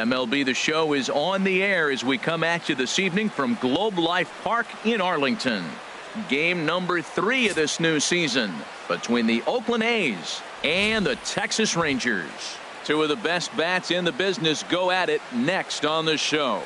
MLB The Show is on the air as we come at you this evening from Globe Life Park in Arlington. Game number 3 of this new season between the Oakland A's and the Texas Rangers. Two of the best bats in the business go at it next on the show.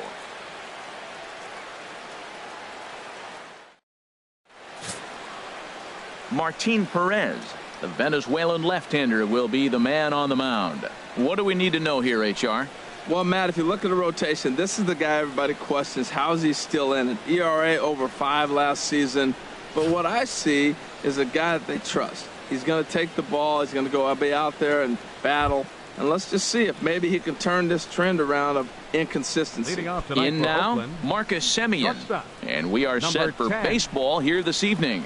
Martin Perez, the Venezuelan left-hander, will be the man on the mound. What do we need to know here, HR? Well, Matt, if you look at the rotation, this is the guy everybody questions. How is he still in it? ERA over 5 last season. But what I see is a guy that they trust. He's going to take the ball. He's going to go be out there and battle. And let's just see if maybe he can turn this trend around of inconsistency. In now, Oakland, Marcus Semien. And we are set for 10. Baseball here this evening.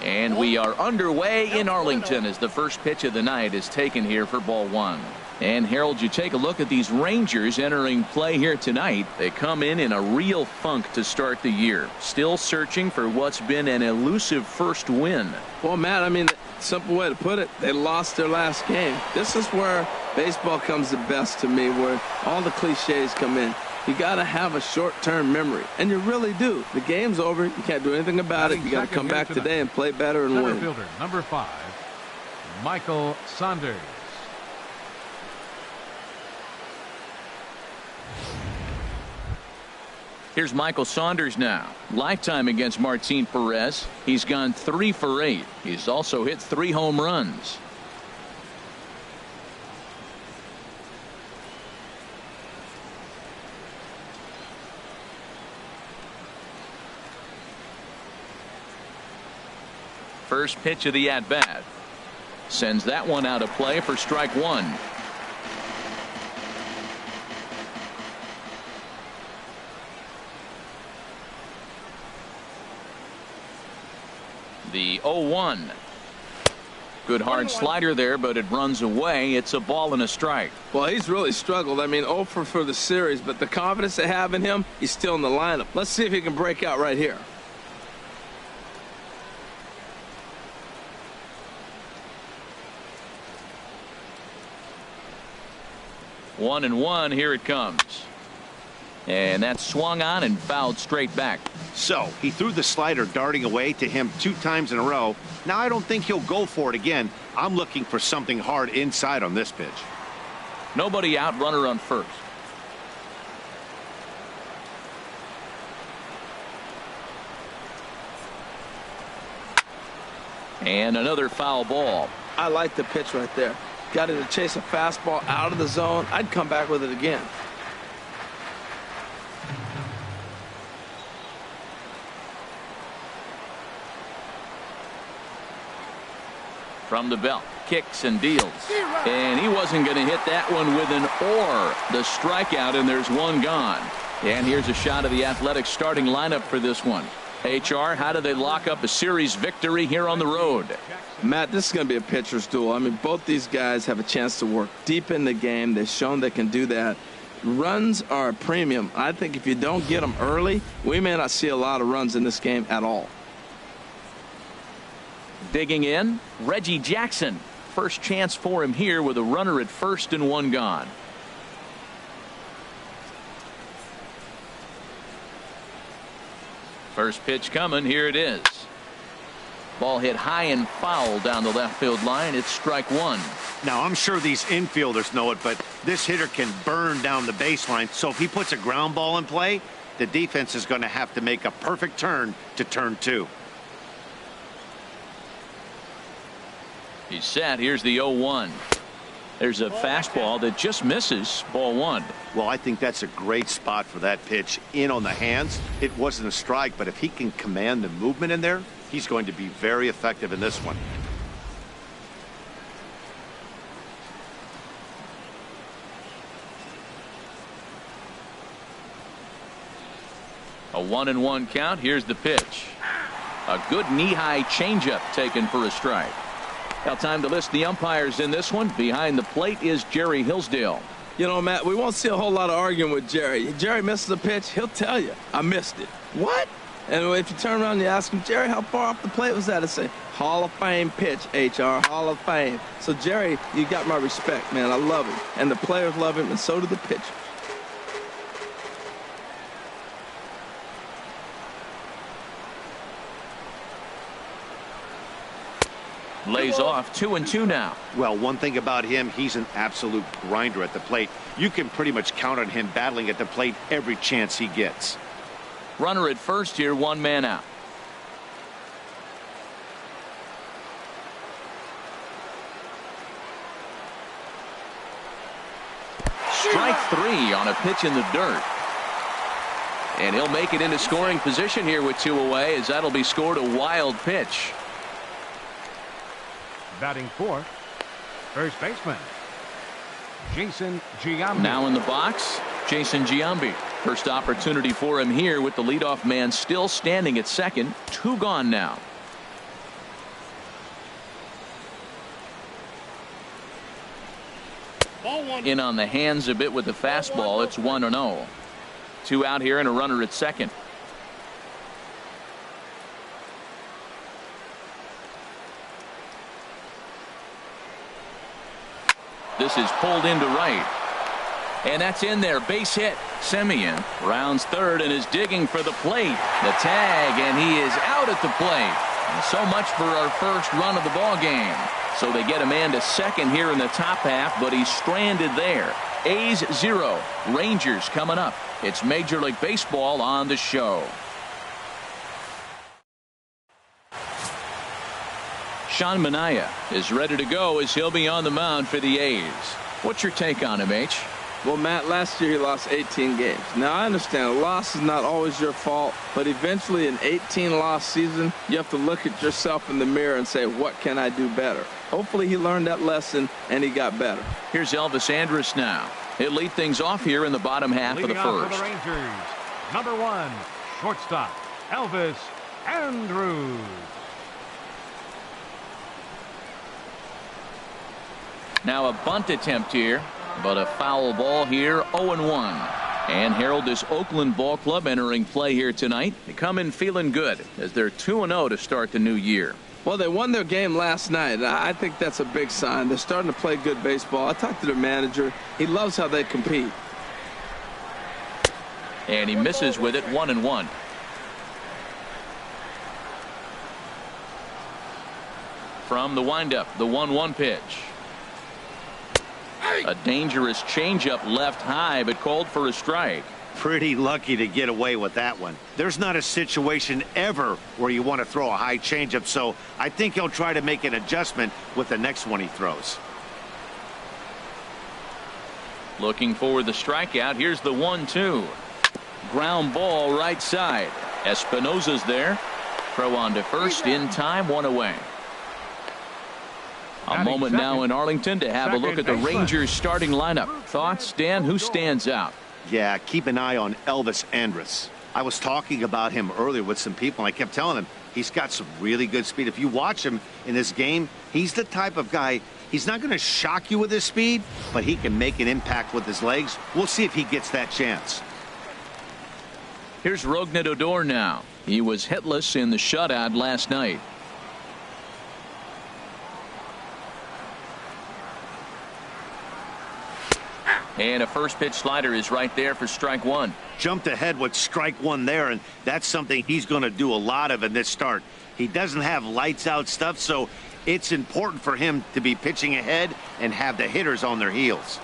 And we are underway in Arlington as the first pitch of the night is taken here for ball 1. And Harold, you take a look at these Rangers entering play here tonight. They come in a real funk to start the year. Still searching for what's been an elusive first win. Well, Matt, I mean, the simple way to put it, they lost their last game. This is where baseball comes the best to me, where all the cliches come in. You got to have a short-term memory, and you really do. The game's over. You can't do anything about it. You got to come back today and play better and win. Fielder, number 5, Michael Saunders. Here's Michael Saunders now. Lifetime against Martin Perez. He's gone 3 for 8. He's also hit 3 home runs. First pitch of the at-bat. Sends that one out of play for strike 1. The 0-1. Good hard slider there, but it runs away. It's a ball and a strike. Well, he's really struggled. I mean, 0 for the series, but the confidence they have in him, he's still in the lineup. Let's see if he can break out right here. 1-1. Here it comes. And that's swung on and fouled straight back. So he threw the slider darting away to him 2 times in a row. Now I don't think he'll go for it again. I'm looking for something hard inside on this pitch. Nobody out, runner on first. And another foul ball. I like the pitch right there. Got him to chase a fastball out of the zone. I'd come back with it again. From the belt, kicks and deals. And he wasn't going to hit that one with an or. The strikeout, and there's one gone. And here's a shot of the Athletics starting lineup for this one. HR, how do they lock up a series victory here on the road? Matt, this is going to be a pitcher's duel. I mean, both these guys have a chance to work deep in the game. They've shown they can do that. Runs are a premium. I think if you don't get them early, we may not see a lot of runs in this game at all. Digging in, Reggie Jackson. First chance for him here with a runner at first and one gone. First pitch coming. Here it is. Ball hit high and foul down the left field line. It's strike 1. Now I'm sure these infielders know it, but this hitter can burn down the baseline. So if he puts a ground ball in play, the defense is going to have to make a perfect turn to turn 2. He's set. Here's the 0-1. There's a fastball that just misses. Ball 1. Well, I think that's a great spot for that pitch. In on the hands. It wasn't a strike, but if he can command the movement in there, he's going to be very effective in this one. A 1-1 count. Here's the pitch. A good knee-high changeup taken for a strike. Now time to list the umpires in this one. Behind the plate is Jerry Hillsdale. You know, Matt, we won't see a whole lot of arguing with Jerry. Jerry misses a pitch, he'll tell you, I missed it. What? And if you turn around and you ask him, Jerry, how far off the plate was that? I say, Hall of Fame pitch, HR, Hall of Fame. So, Jerry, you got my respect, man. I love him. And the players love him, and so do the pitchers. Lays off 2-2 now. Well, one thing about him, he's an absolute grinder at the plate. You can pretty much count on him battling at the plate every chance he gets. Runner at first here, 1 man out. Strike 3 on a pitch in the dirt. And he'll make it into scoring position here with 2 away, as that'll be scored a wild pitch. Batting fourth, first baseman, Jason Giambi. Now in the box, Jason Giambi. First opportunity for him here with the leadoff man still standing at second. 2 gone now. In on the hands a bit with the fastball. It's 1-0. 2 out here and a runner at second. This is pulled into right. And that's in there. Base hit. Semien rounds third and is digging for the plate. The tag, and he is out at the plate. And so much for our first run of the ball game. So they get a man to second here in the top half, but he's stranded there. A's 0. Rangers coming up. It's Major League Baseball on the show. Sean Manaea is ready to go as he'll be on the mound for the A's. What's your take on him, H? Well, Matt, last year he lost 18 games. Now, I understand a loss is not always your fault, but eventually an 18-loss season, you have to look at yourself in the mirror and say, what can I do better? Hopefully he learned that lesson and he got better. Here's Elvis Andrus now. He'll lead things off here in the bottom half of the first. For the Rangers, number 1, shortstop, Elvis Andrus. Now a bunt attempt here, but a foul ball here, 0-1. And Harold, this Oakland ball club entering play here tonight. They come in feeling good as they're 2-0 to start the new year. Well, they won their game last night. I think that's a big sign. They're starting to play good baseball. I talked to their manager. He loves how they compete. And he misses with it, 1-1. From the windup, the 1-1 pitch. A dangerous changeup left high, but called for a strike. Pretty lucky to get away with that one. There's not a situation ever where you want to throw a high changeup, so I think he'll try to make an adjustment with the next one he throws. Looking for the strikeout. Here's the 1-2. Ground ball right side. Espinosa's there. Throw on to first in time, 1 away. A moment now in Arlington to have a look at the Rangers starting lineup. Thoughts, Dan? Who stands out? Yeah, keep an eye on Elvis Andrus. I was talking about him earlier with some people, and I kept telling him he's got some really good speed. If you watch him in this game, he's the type of guy, he's not going to shock you with his speed, but he can make an impact with his legs. We'll see if he gets that chance. Here's Rougned Odor now. He was hitless in the shutout last night. And a first pitch slider is right there for strike 1. Jumped ahead with strike 1 there, and that's something he's going to do a lot of in this start. He doesn't have lights out stuff, so it's important for him to be pitching ahead and have the hitters on their heels.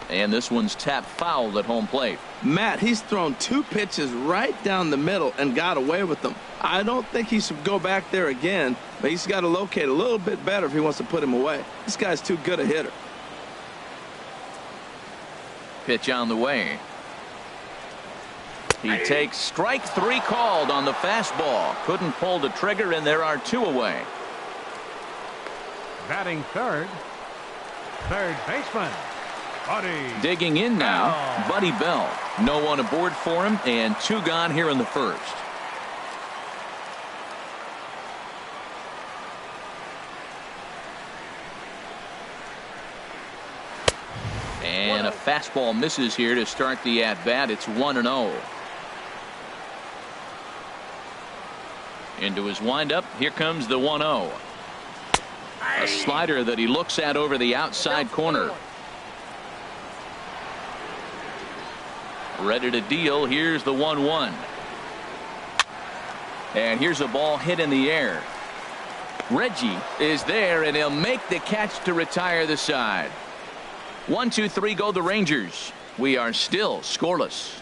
And this one's tapped foul at home plate. Matt, he's thrown 2 pitches right down the middle and got away with them. I don't think he should go back there again, but he's got to locate a little bit better if he wants to put him away. This guy's too good a hitter. Pitch on the way. He takes strike 3 called on the fastball. Couldn't pull the trigger, and there are 2 away. Batting third baseman, Buddy. Digging in now, Buddy Bell. No one aboard for him, and 2 gone here in the first. And a fastball misses here to start the at-bat. It's 1-0. Into his windup. Here comes the 1-0. A slider that he looks at over the outside corner. Ready to deal. Here's the 1-1. And here's a ball hit in the air. Reggie is there, and he'll make the catch to retire the side. 1-2-3 go the Rangers. We are still scoreless.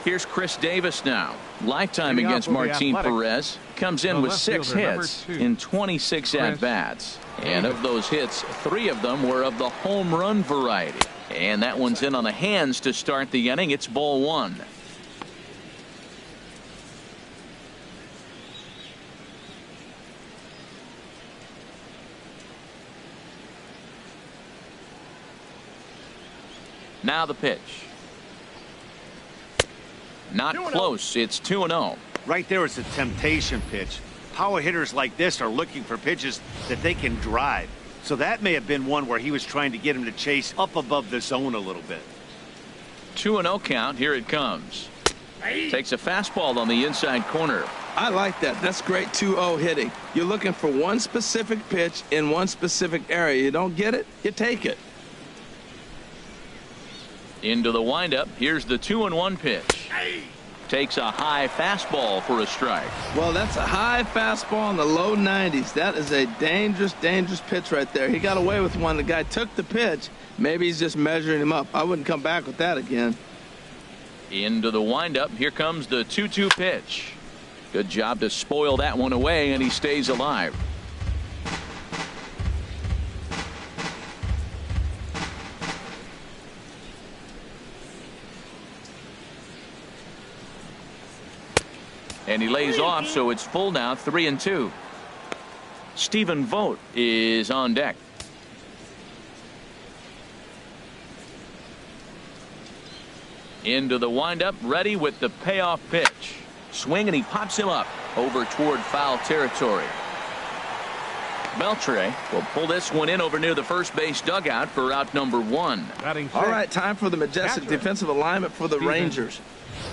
Here's Chris Davis now. Lifetime against Martin Perez. Comes in with 6 hits in 26 at-bats. And of those hits, 3 of them were of the home run variety. And that one's in on the hands to start the inning. It's ball 1. Now the pitch. Not close. It's 2-0. Right there is a temptation pitch. Power hitters like this are looking for pitches that they can drive. So that may have been one where he was trying to get him to chase up above the zone a little bit. 2-0 count. Here it comes. Takes a fastball on the inside corner. I like that. That's great 2-0 hitting. You're looking for one specific pitch in one specific area. You don't get it, you take it. Into the windup. Here's the 2-1 pitch. Takes a high fastball for a strike. Well, that's a high fastball in the low 90s. That is a dangerous, dangerous pitch right there. He got away with one. The guy took the pitch. Maybe he's just measuring him up. I wouldn't come back with that again. Into the windup. Here comes the 2-2 pitch. Good job to spoil that one away, and he stays alive. And he lays off, so it's full now, 3-2. Stephen Vogt is on deck. Into the windup, ready with the payoff pitch. Swing, and he pops him up over toward foul territory. Beltre will pull this one in over near the first base dugout for out number 1. All right, time for the majestic defensive alignment for the Rangers.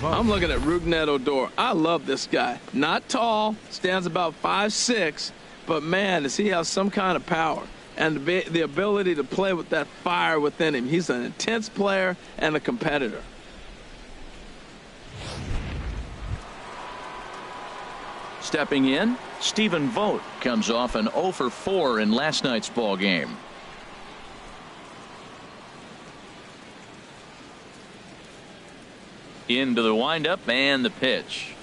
I'm looking at Rougned Odor. I love this guy. Not tall, stands about 5'6", but man, does he have some kind of power and the ability to play with that fire within him. He's an intense player and a competitor. Stepping in, Stephen Vogt comes off an 0 for 4 in last night's ball game. Into the windup and the pitch.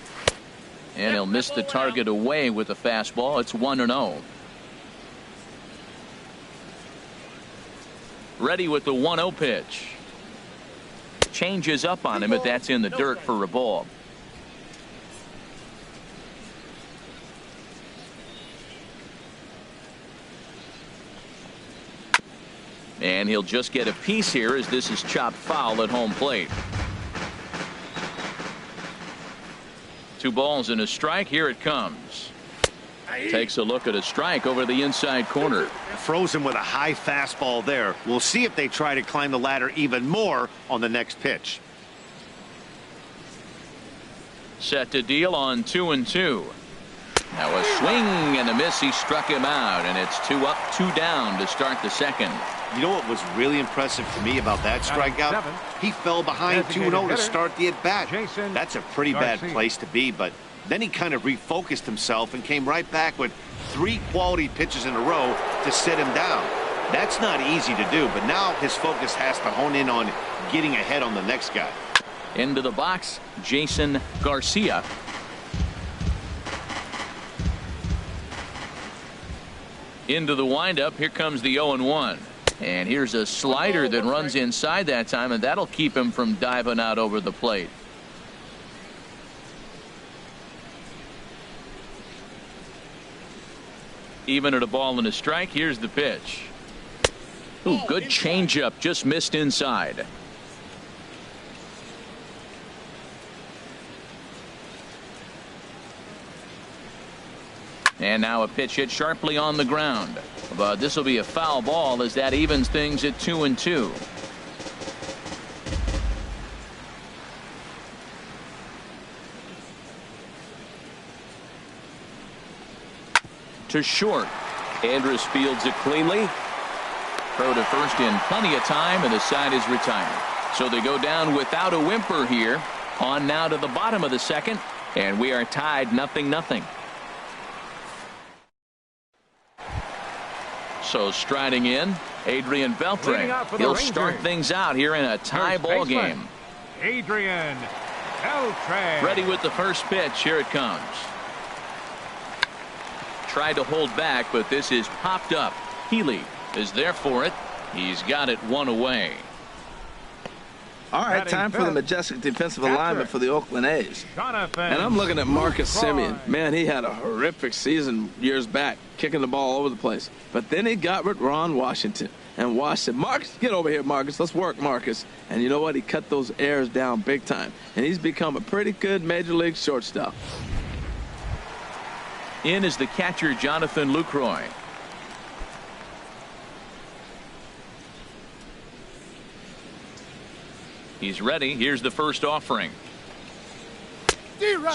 And he'll miss the target away with the fastball. It's 1-0. Ready with the 1-0 pitch. Changes up on him, but that's in the dirt for a ball. And he'll just get a piece here as this is chopped foul at home plate. 2 balls and a strike. Here it comes. Takes a look at a strike over the inside corner. Frozen with a high fastball there. We'll see if they try to climb the ladder even more on the next pitch. Set to deal on 2-2. Now a swing and a miss. He struck him out, and it's 2 up, 2 down to start the second. You know what was really impressive to me about that strikeout? He fell behind 2-0 to start the at-bat. That's a pretty bad place to be, but then he kind of refocused himself and came right back with 3 quality pitches in a row to sit him down. That's not easy to do, but now his focus has to hone in on getting ahead on the next guy. Into the box, Jason Garcia. Into the windup. Here comes the 0-1. And here's a slider that runs inside that time, and that'll keep him from diving out over the plate. Even at a ball and a strike. Here's the pitch. Ooh, good changeup, just missed inside. And now a pitch hit sharply on the ground. But this will be a foul ball as that evens things at 2-2. To short. Andrus fields it cleanly. Throw to first in plenty of time, and the side is retired. So they go down without a whimper here. On now to the bottom of the second, and we are tied 0-0. So striding in, Adrian Beltre. He'll start things out here in a tie ball game. Adrian Beltre. Ready with the first pitch. Here it comes. Tried to hold back, but this is popped up. Healy is there for it. He's got it one away. All right, time for the majestic defensive alignment for the Oakland A's. And I'm looking at Marcus Semien. Man, he had a horrific season years back, kicking the ball all over the place. But then he got with Ron Washington. And Wash said, Marcus, get over here, Marcus. Let's work, Marcus. And you know what? He cut those errors down big time. And he's become a pretty good major league shortstop. In is the catcher, Jonathan Lucroy. He's ready. Here's the first offering.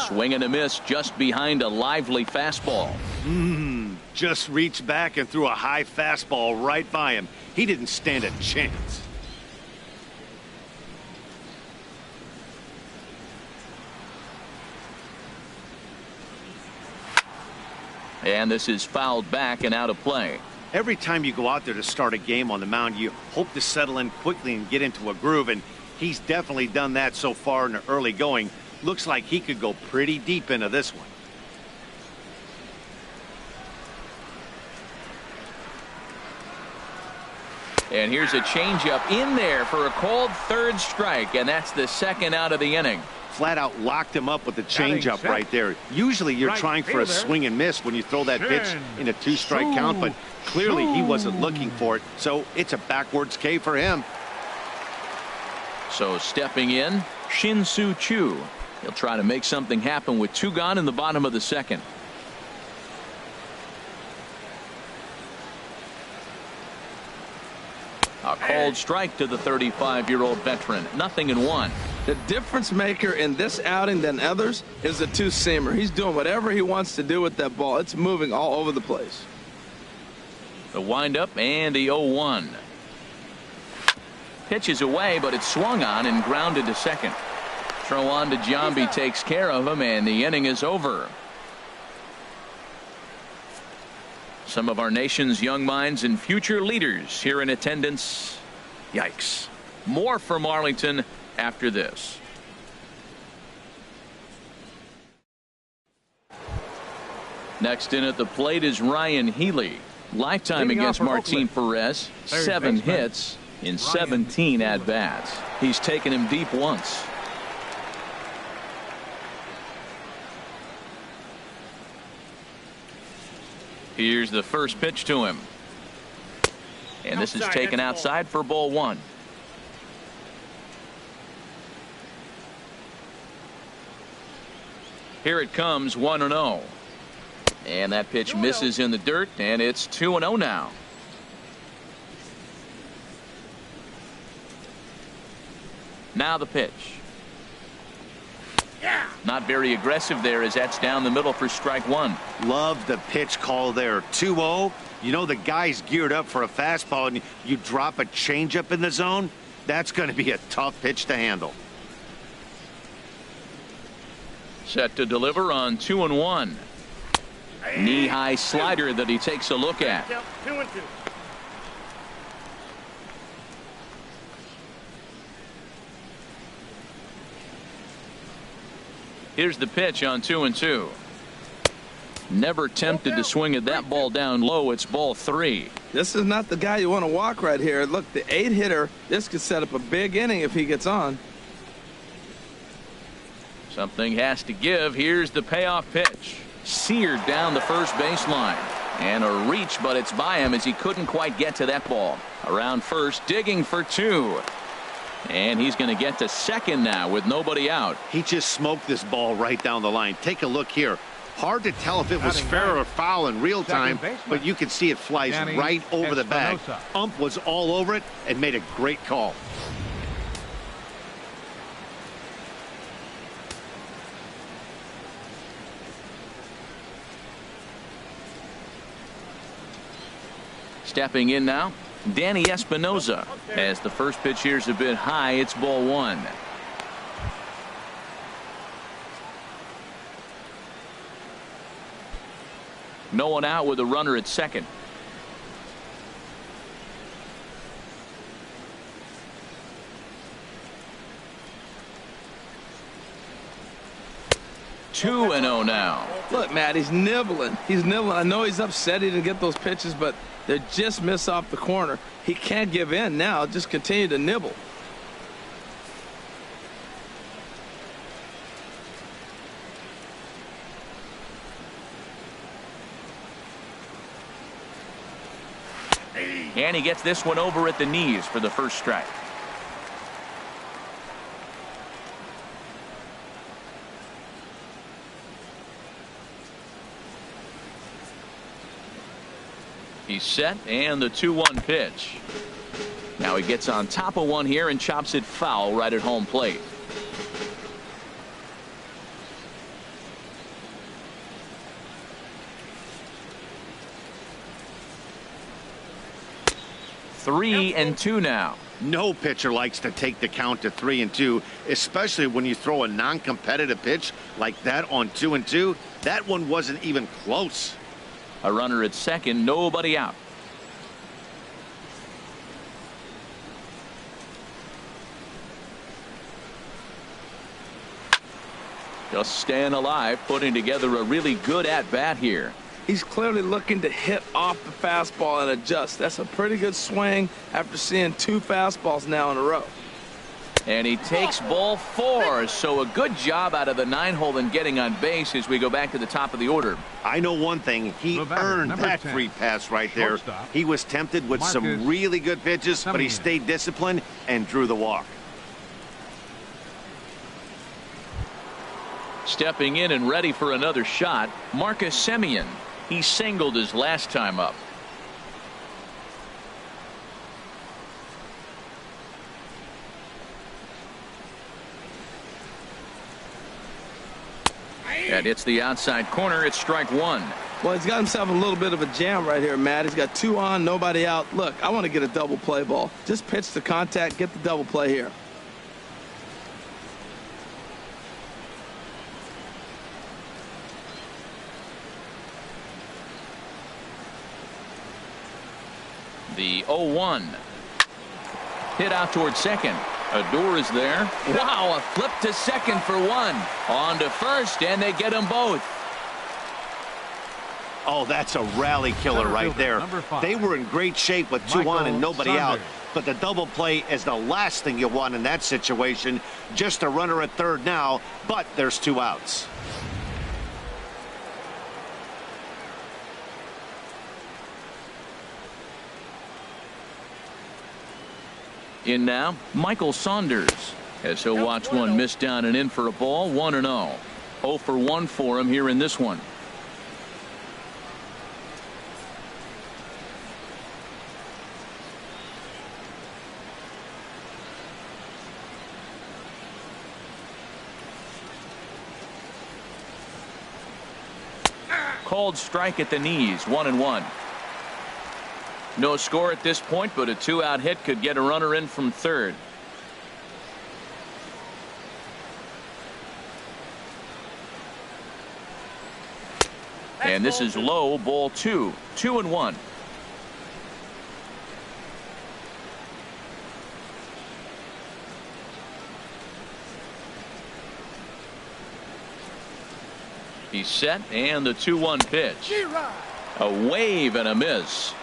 Swing and a miss just behind a lively fastball. Just reached back and threw a high fastball right by him. He didn't stand a chance. And this is fouled back and out of play. Every time you go out there to start a game on the mound, you hope to settle in quickly and get into a groove, and he's definitely done that so far in the early going. Looks like he could go pretty deep into this one. And here's a changeup in there for a called third strike, and that's the second out of the inning. Flat out locked him up with the changeup right there. Usually you're trying for a swing and miss when you throw that pitch in a two-strike count, but clearly he wasn't looking for it, so it's a backwards K for him. So stepping in, Shin-Soo Choo. He'll try to make something happen with two gone in the bottom of the second. A called strike to the 35-year-old veteran. 0-1. The difference maker in this outing than others is the two-seamer. He's doing whatever he wants to do with that ball. It's moving all over the place. The windup and the 0-1. Pitch is away, but it's swung on and grounded to second. Throw on to Giambi takes care of him, and the inning is over. Some of our nation's young minds and future leaders here in attendance. Yikes. More from Arlington after this. Next in at the plate is Ryan Healy. Lifetime against Martin Perez. 7 hits in 17 at-bats. He's taken him deep once. Here's the first pitch to him. And this is taken outside for ball 1. Here it comes, 1-0. And that pitch misses in the dirt, and it's 2-0 now. Now the pitch. Not very aggressive there as that's down the middle for strike 1. Love the pitch call there. 2-0. You know the guy's geared up for a fastball, and you drop a changeup in the zone. That's going to be a tough pitch to handle. Set to deliver on 2-1. Knee-high slider that he takes a look at. 2-2. Here's the pitch on 2-2. Never tempted to swing at that ball down low. It's ball 3. This is not the guy you want to walk right here. Look, the 8-hitter, this could set up a big inning if he gets on. Something has to give. Here's the payoff pitch. Seared down the first baseline. And a reach, but it's by him as he couldn't quite get to that ball. Around first, digging for 2. And he's going to get to second now with nobody out. He just smoked this ball right down the line. Take a look here. Hard to tell if it was fair or foul in real time, but you can see it flies right over the bag. Ump was all over it and made a great call. Stepping in now, Danny Espinosa. As the first pitch here's a bit high, it's ball one. No one out with a runner at second. Two and oh now. Look, Matt, he's nibbling. I know he's upset he didn't get those pitches, but they just miss off the corner. He can't give in now. Just continue to nibble. And he gets this one over at the knees for the first strike. He's set, and the 2-1 pitch. Now he gets on top of one here and chops it foul right at home plate. Three and two now. No pitcher likes to take the count to 3-2, especially when you throw a non-competitive pitch like that on 2-2. That one wasn't even close. A runner at second, nobody out. Just staying alive, putting together a really good at-bat here. He's clearly looking to hit off the fastball and adjust. That's a pretty good swing after seeing two fastballs now in a row. And he takes ball four, so a good job out of the 9-hole in getting on base as we go back to the top of the order. I know one thing, he earned that free pass right there. He was tempted with some really good pitches, but he stayed disciplined and drew the walk. Stepping in and ready for another shot, Marcus Semien. He singled his last time up. And it's the outside corner. It's strike one. Well, he's got himself a little bit of a jam right here, Matt. He's got two on, nobody out. Look, I want to get a double play ball. Just pitch the contact, get the double play here. The 0-1. Hit out towards second. Odor is there. Wow, a flip to second for one. On to first, and they get them both. Oh, that's a rally killer right there. They were in great shape with two on and nobody out. But the double play is the last thing you want in that situation. Just a runner at third now, but there's two outs. In now, Michael Saunders, as he'll watch one miss down and in for a ball. 1-0. 0 for 1 for him here in this one. Called strike at the knees. 1-1. No score at this point, but a two-out hit could get a runner in from third. And this is low, ball two. 2-1. He's set, and the 2-1 pitch. A wave and a miss.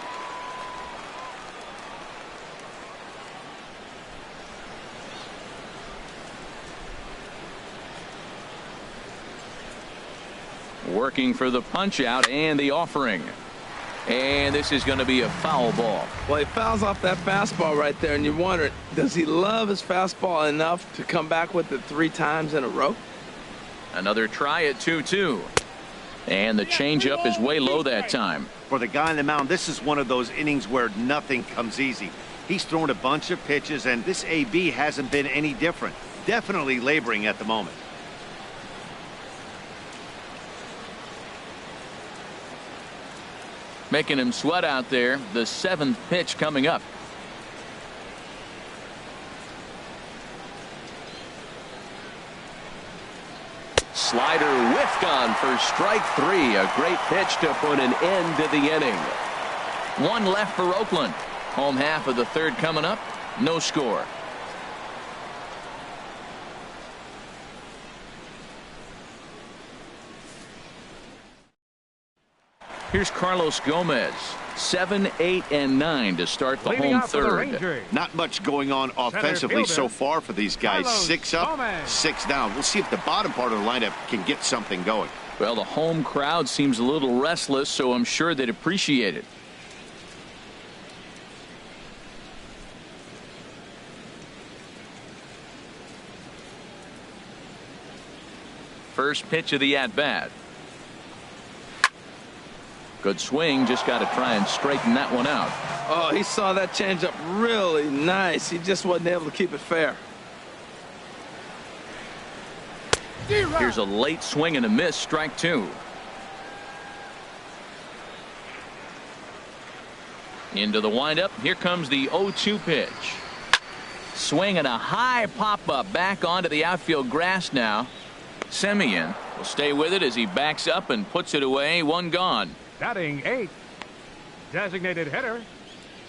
Working for the punch out and the offering. And this is going to be a foul ball. Well, he fouls off that fastball right there, and you wonder, does he love his fastball enough to come back with it 3 times in a row? Another try at 2-2. And the changeup is way low that time. For the guy on the mound, this is one of those innings where nothing comes easy. He's thrown a bunch of pitches, and this AB hasn't been any different. Definitely laboring at the moment. Making him sweat out there. The 7th pitch coming up. Slider whiffed on for strike 3. A great pitch to put an end to the inning. One left for Oakland. Home half of the 3rd coming up. No score. Here's Carlos Gomez. 7, 8, and 9 to start the Leading home off for the 3rd. Rangers, Not much going on offensively so far for these guys. Carlos 6 up, Gomez. 6 down. We'll see if the bottom part of the lineup can get something going. Well, the home crowd seems a little restless, so I'm sure they'd appreciate it. First pitch of the at-bat. Good swing, just got to try and straighten that one out. Oh, he saw that changeup really nice. He just wasn't able to keep it fair. Here's a late swing and a miss, strike 2. Into the windup. Here comes the 0-2 pitch. Swing and a high pop-up back onto the outfield grass now. Semien will stay with it as he backs up and puts it away. One gone. batting 8th, designated hitter,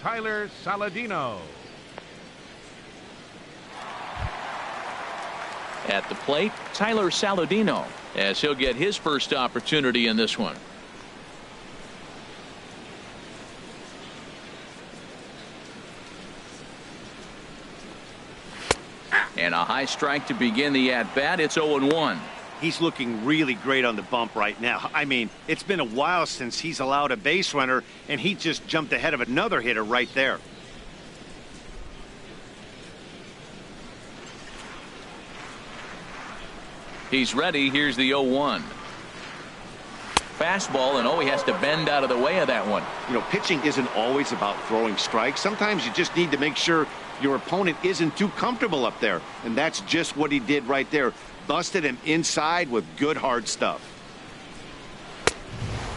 Tyler Saladino. At the plate, Tyler Saladino, as he'll get his first opportunity in this one. And a high strike to begin the at-bat. It's 0-1. He's looking really great on the bump right now. I mean, it's been a while since he's allowed a base runner, and he just jumped ahead of another hitter right there. He's ready. Here's the 0-1. Fastball, and he has to bend out of the way of that one. You know, pitching isn't always about throwing strikes. Sometimes you just need to make sure your opponent isn't too comfortable up there, and that's just what he did right there. Busted him inside with good hard stuff.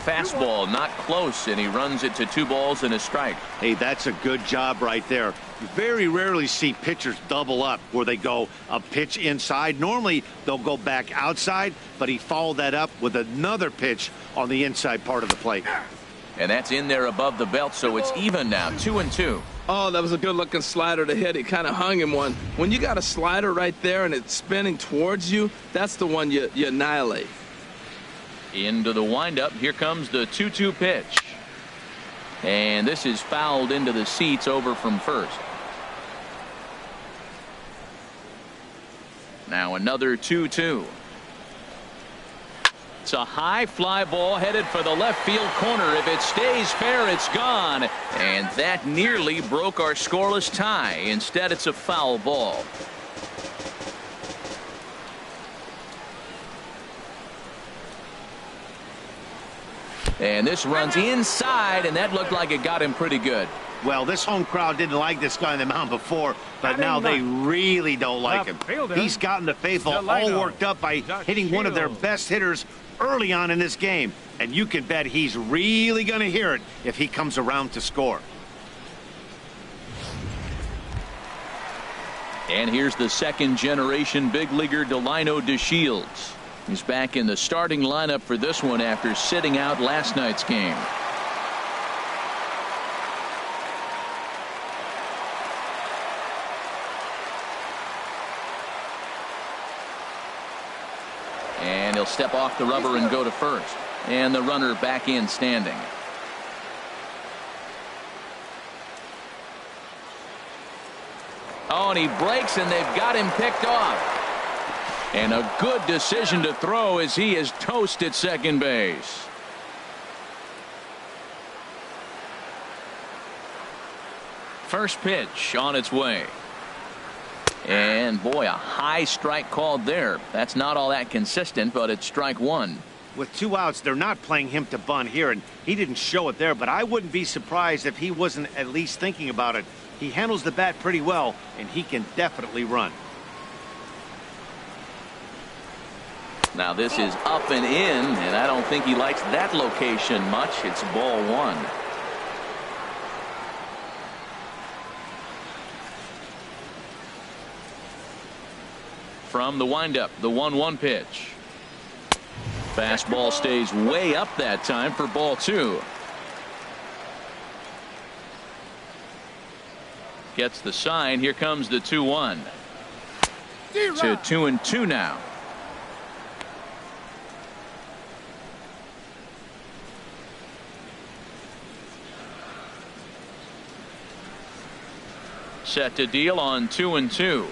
Fastball not close, and he runs it to 2 balls and a strike. Hey, that's a good job right there. You very rarely see pitchers double up where they go a pitch inside. Normally they'll go back outside, but he followed that up with another pitch on the inside part of the plate. And that's in there above the belt, so it's even now, 2-2. Oh, that was a good-looking slider to hit. He kind of hung him one. When you got a slider right there and it's spinning towards you, that's the one you annihilate. Into the windup. Here comes the 2-2 pitch. And this is fouled into the seats over from first. Now another 2-2. It's a high fly ball headed for the left field corner. If it stays fair, it's gone. And that nearly broke our scoreless tie. Instead, it's a foul ball. And this runs inside, and that looked like it got him pretty good. Well, this home crowd didn't like this guy on the mound before, but now they really don't like him. He's gotten the faithful all worked up by hitting one of their best hitters early on in this game. And you can bet he's really going to hear it if he comes around to score. And here's the second-generation big leaguer Delino DeShields. He's back in the starting lineup for this one after sitting out last night's game. And he'll step off the rubber and go to first. And the runner back in standing. Oh, and he breaks, and they've got him picked off. And a good decision to throw as he is toast at second base. First pitch on its way. And boy, a high strike called there. That's not all that consistent, but it's strike 1. with 2 outs, they're not playing him to bunt here, and he didn't show it there, but I wouldn't be surprised if he wasn't at least thinking about it. He handles the bat pretty well, and he can definitely run. Now this is up and in, and I don't think he likes that location much. It's ball 1. From the windup, the 1-1 pitch. Fastball stays way up that time for ball 2. Gets the sign. Here comes the 2-1. To 2-2 now. Set to deal on 2-2.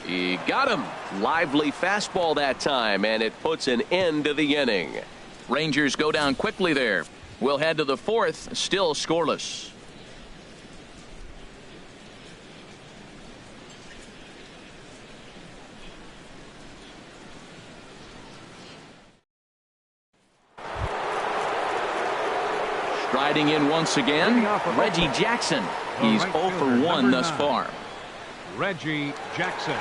He got him. Lively fastball that time, and it puts an end to the inning. Rangers go down quickly there. We'll head to the 4th, still scoreless. Striding in once again, Reggie Jackson. He's 0 for 1 thus far. Reggie Jackson.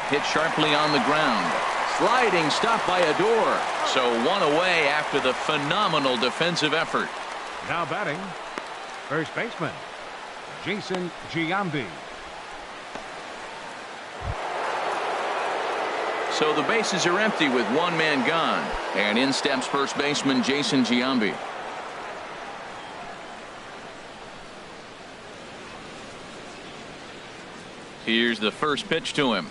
Hit sharply on the ground. Sliding stop by Adore. So 1 away after the phenomenal defensive effort. Now batting, first baseman, Jason Giambi. So the bases are empty with 1 man gone. And in steps first baseman Jason Giambi. Here's the first pitch to him.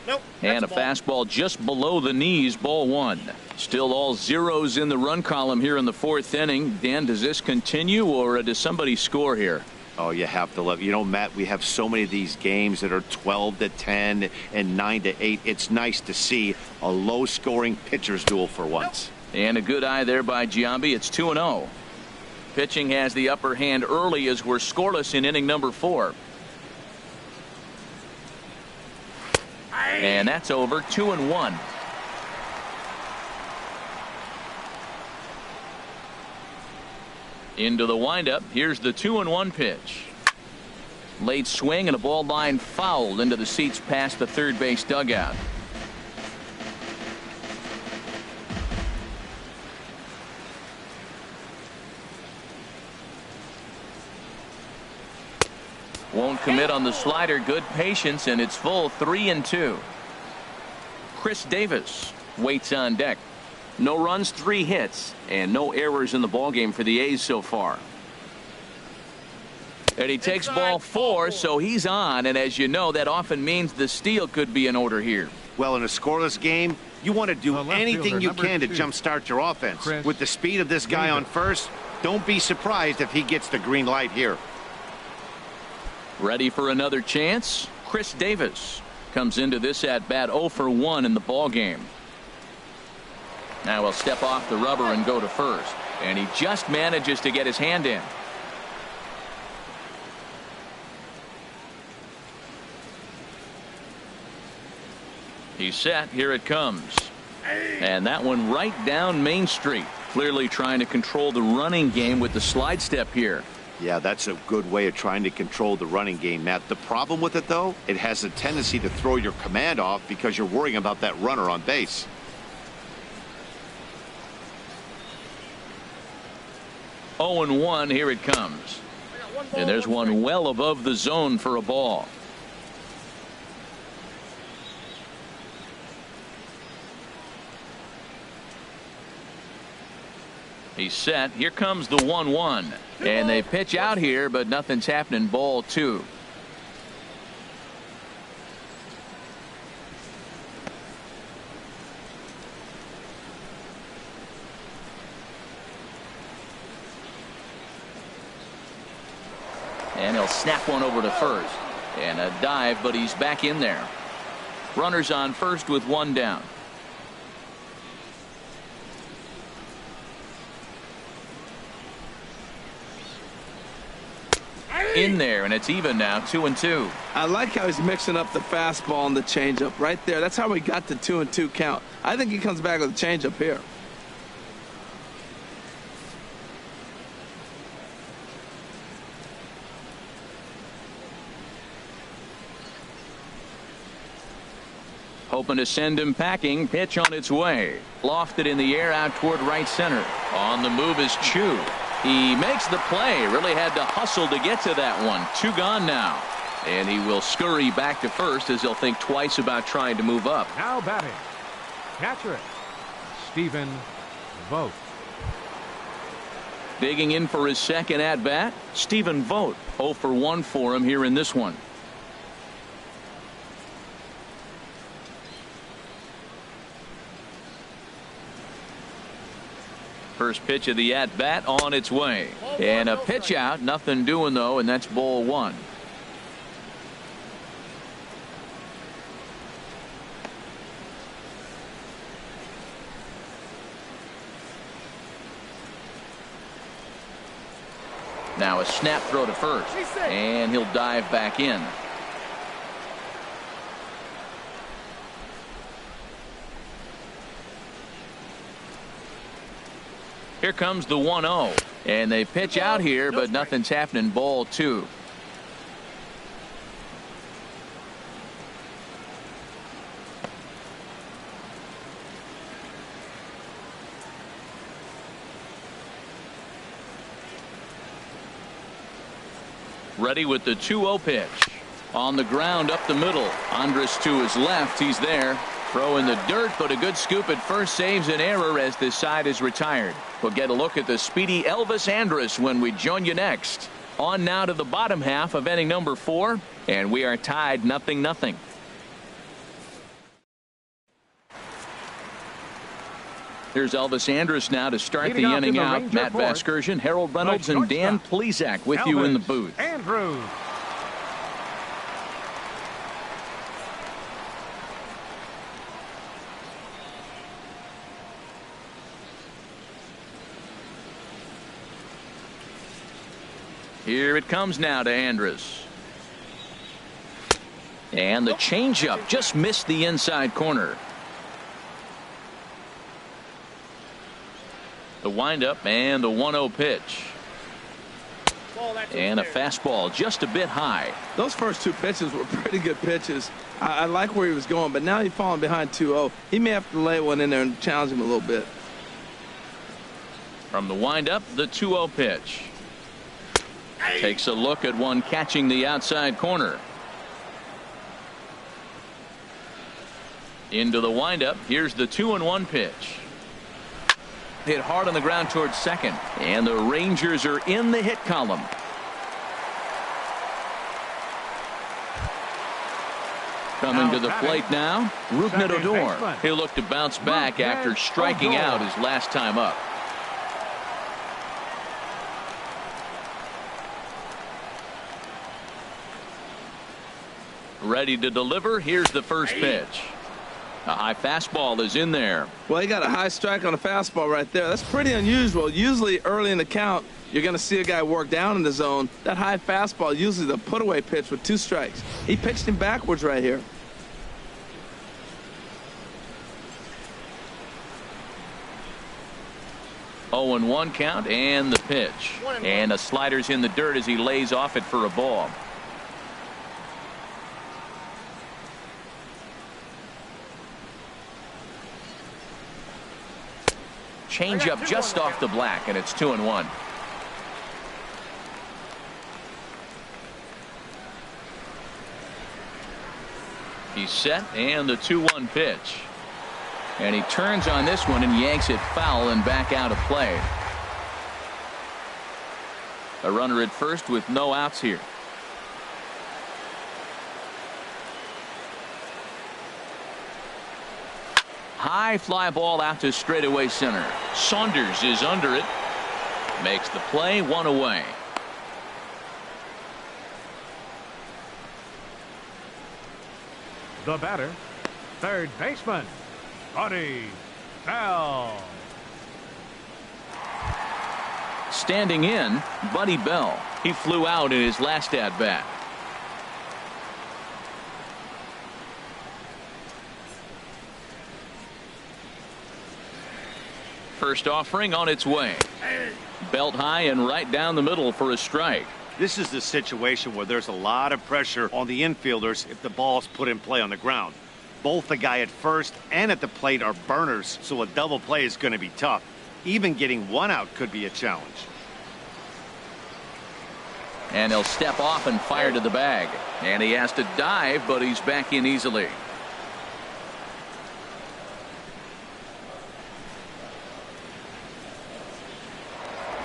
Nope. And a fastball just below the knees, ball 1. Still all zeros in the run column here in the 4th inning. Dan, does this continue, or does somebody score here? Oh, you have to love. You know, Matt, we have so many of these games that are 12-10 and 9-8. It's nice to see a low-scoring pitcher's duel for once. And a good eye there by Giambi. It's 2-0. Pitching has the upper hand early as we're scoreless in inning number 4. And that's over. 2-1. Into the windup. Here's the 2-1 pitch. Late swing and a ball line fouled into the seats past the third base dugout. Won't commit on the slider. Good patience, and it's full. 3-2. Chris Davis waits on deck. No runs, 3 hits, and no errors in the ballgame for the A's so far. And he takes ball 4, so he's on, and as you know, that often means the steal could be in order here. Well, in a scoreless game, you want to do anything you can to jumpstart your offense. With the speed of this guy on first, don't be surprised if he gets the green light here. Ready for another chance? Chris Davis comes into this at bat 0 for 1 in the ballgame. Now he'll step off the rubber and go to first, and he just manages to get his hand in. He's set. Here it comes, and that one right down Main Street. Clearly trying to control the running game with the slide step here. Yeah, that's a good way of trying to control the running game, Matt. The problem with it, though, it has a tendency to throw your command off because you're worrying about that runner on base. Oh, and 1. Here it comes, and there's one well above the zone for a ball. He's set. Here comes the 1-1, and they pitch out here, but nothing's happening. Ball 2. And he'll snap one over to first, and a dive, but he's back in there. Runners on first with 1 down. in there, and it's even now, 2-2. I like how he's mixing up the fastball and the changeup right there. That's how we got the 2-2 count. I think he comes back with a changeup here. Hoping to send him packing. Pitch on its way. Lofted in the air out toward right center. On the move is Chu. He makes the play. Really had to hustle to get to that one. 2 gone now. And he will scurry back to first as he'll think twice about trying to move up. Now batting, catcher, Stephen Vogt. Digging in for his second at bat, Stephen Vogt. 0 for 1 for him here in this one. First pitch of the at bat on its way, and a pitch out, nothing doing though, and that's ball 1. Now a snap throw to first, and he'll dive back in. Here comes the 1-0, and they pitch out here, but nothing's happening. Ball 2. Ready with the 2-0 pitch. On the ground up the middle. Andrus to his left. He's there. Throw in the dirt, but a good scoop at first saves an error as this side is retired. We'll get a look at the speedy Elvis Andrus when we join you next. On now to the bottom half of inning number 4, and we are tied 0-0. Here's Elvis Andrus now to start the inning out. Matt Vasgersian, Harold Reynolds, and Dan Plesac with you in the booth. Andrews. Here it comes now to Andrus. And the changeup just missed the inside corner. The windup and the 1-0 pitch. And a fastball just a bit high. Those first 2 pitches were pretty good pitches. I like where he was going, but now he's falling behind 2-0. He may have to lay one in there and challenge him a little bit. From the windup, the 2-0 pitch. Takes a look at one catching the outside corner. Into the windup. Here's the 2-1 pitch. Hit hard on the ground towards second, and the Rangers are in the hit column. Coming to the plate now, Rougned Odor. He'll look to bounce back after striking out his last time up. Ready to deliver. Here's the first pitch. A high fastball is in there. Well, he got a high strike on a fastball right there. That's pretty unusual. Usually early in the count, you're going to see a guy work down in the zone. That high fastball, usually the put-away pitch with 2 strikes. He pitched him backwards right here. Oh, and 1 count, and the pitch. And the slider's in the dirt as he lays off it for a ball. Changeup just off the black, and it's 2-1. He's set, and the 2-1 pitch. And he turns on this one and yanks it foul and back out of play. A runner at first with no outs here. High fly ball out to straightaway center. Saunders is under it. Makes the play, 1 away. The batter, third baseman, Buddy Bell. Standing in, Buddy Bell. He flew out in his last at-bat. First offering on its way. Belt high and right down the middle for a strike. This is the situation where there's a lot of pressure on the infielders if the ball's put in play on the ground. Both the guy at first and at the plate are burners, so a double play is going to be tough. Even getting one out could be a challenge. And he'll step off and fire to the bag. And he has to dive, but he's back in easily.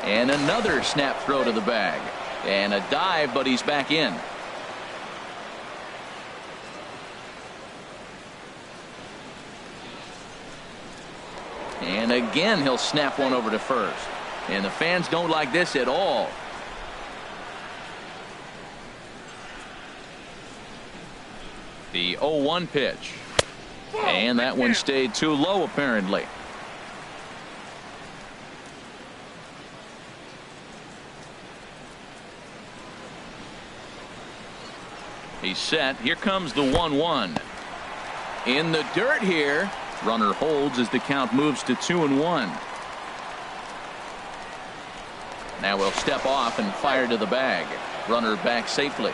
And another snap throw to the bag. And a dive, but he's back in. And again, he'll snap one over to first. And the fans don't like this at all. The 0-1 pitch. And that one stayed too low, apparently. He's set. Here comes the 1-1. In the dirt here. Runner holds as the count moves to 2-1. Now he'll step off and fire to the bag. Runner back safely.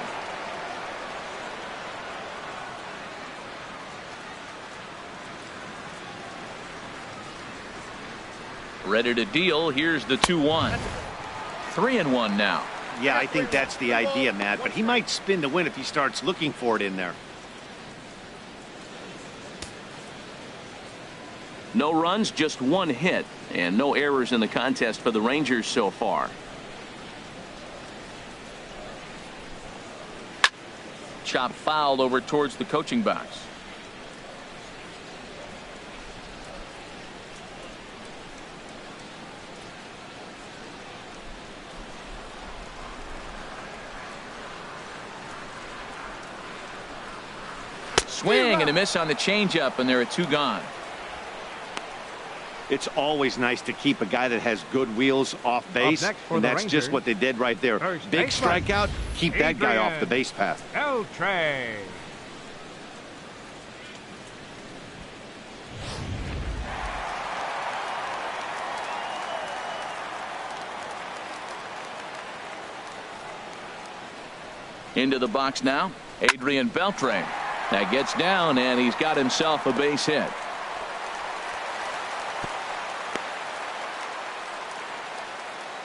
Ready to deal. Here's the 2-1. 3-1 now. Yeah, I think that's the idea, Matt, but he might spin the win if he starts looking for it in there. No runs, just one hit, and no errors in the contest for the Rangers so far. Chop fouled over towards the coaching box. Swing and a miss on the changeup, and there are two gone. It's always nice to keep a guy that has good wheels off base, and that's just what they did right there. Big strikeout, keep that guy off the base path. Trey. Into the box now, Adrian Beltre. That gets down, and he's got himself a base hit.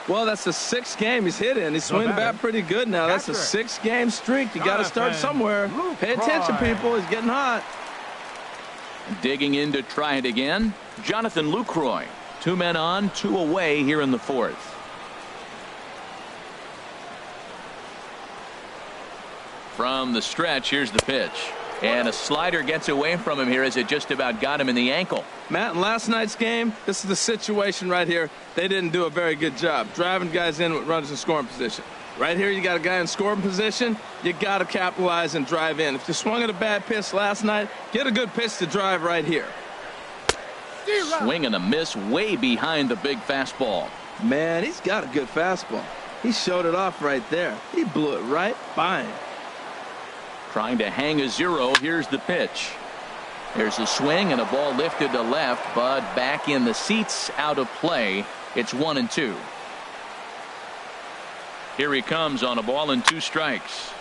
Well, that's the sixth game he's hit in. He's swinging the bat pretty good now. That's a 6-game streak. You got to start somewhere. Pay attention, people. He's getting hot. Digging in to try it again, Jonathan Lucroy. 2 men on, 2 away here in the fourth. From the stretch, here's the pitch. And a slider gets away from him here as it just about got him in the ankle. Matt, in last night's game, this is the situation right here. They didn't do a very good job driving guys in with runners in scoring position. Right here, you got a guy in scoring position. You got to capitalize and drive in. If you swung at a bad pitch last night, get a good pitch to drive right here. Swing and a miss way behind the big fastball. Man, he's got a good fastball. He showed it off right there. He blew it right by him. Trying to hang a 0. Here's the pitch. There's a swing and a ball lifted to left, but back in the seats, out of play. It's 1-2. Here he comes on a ball and 2 strikes.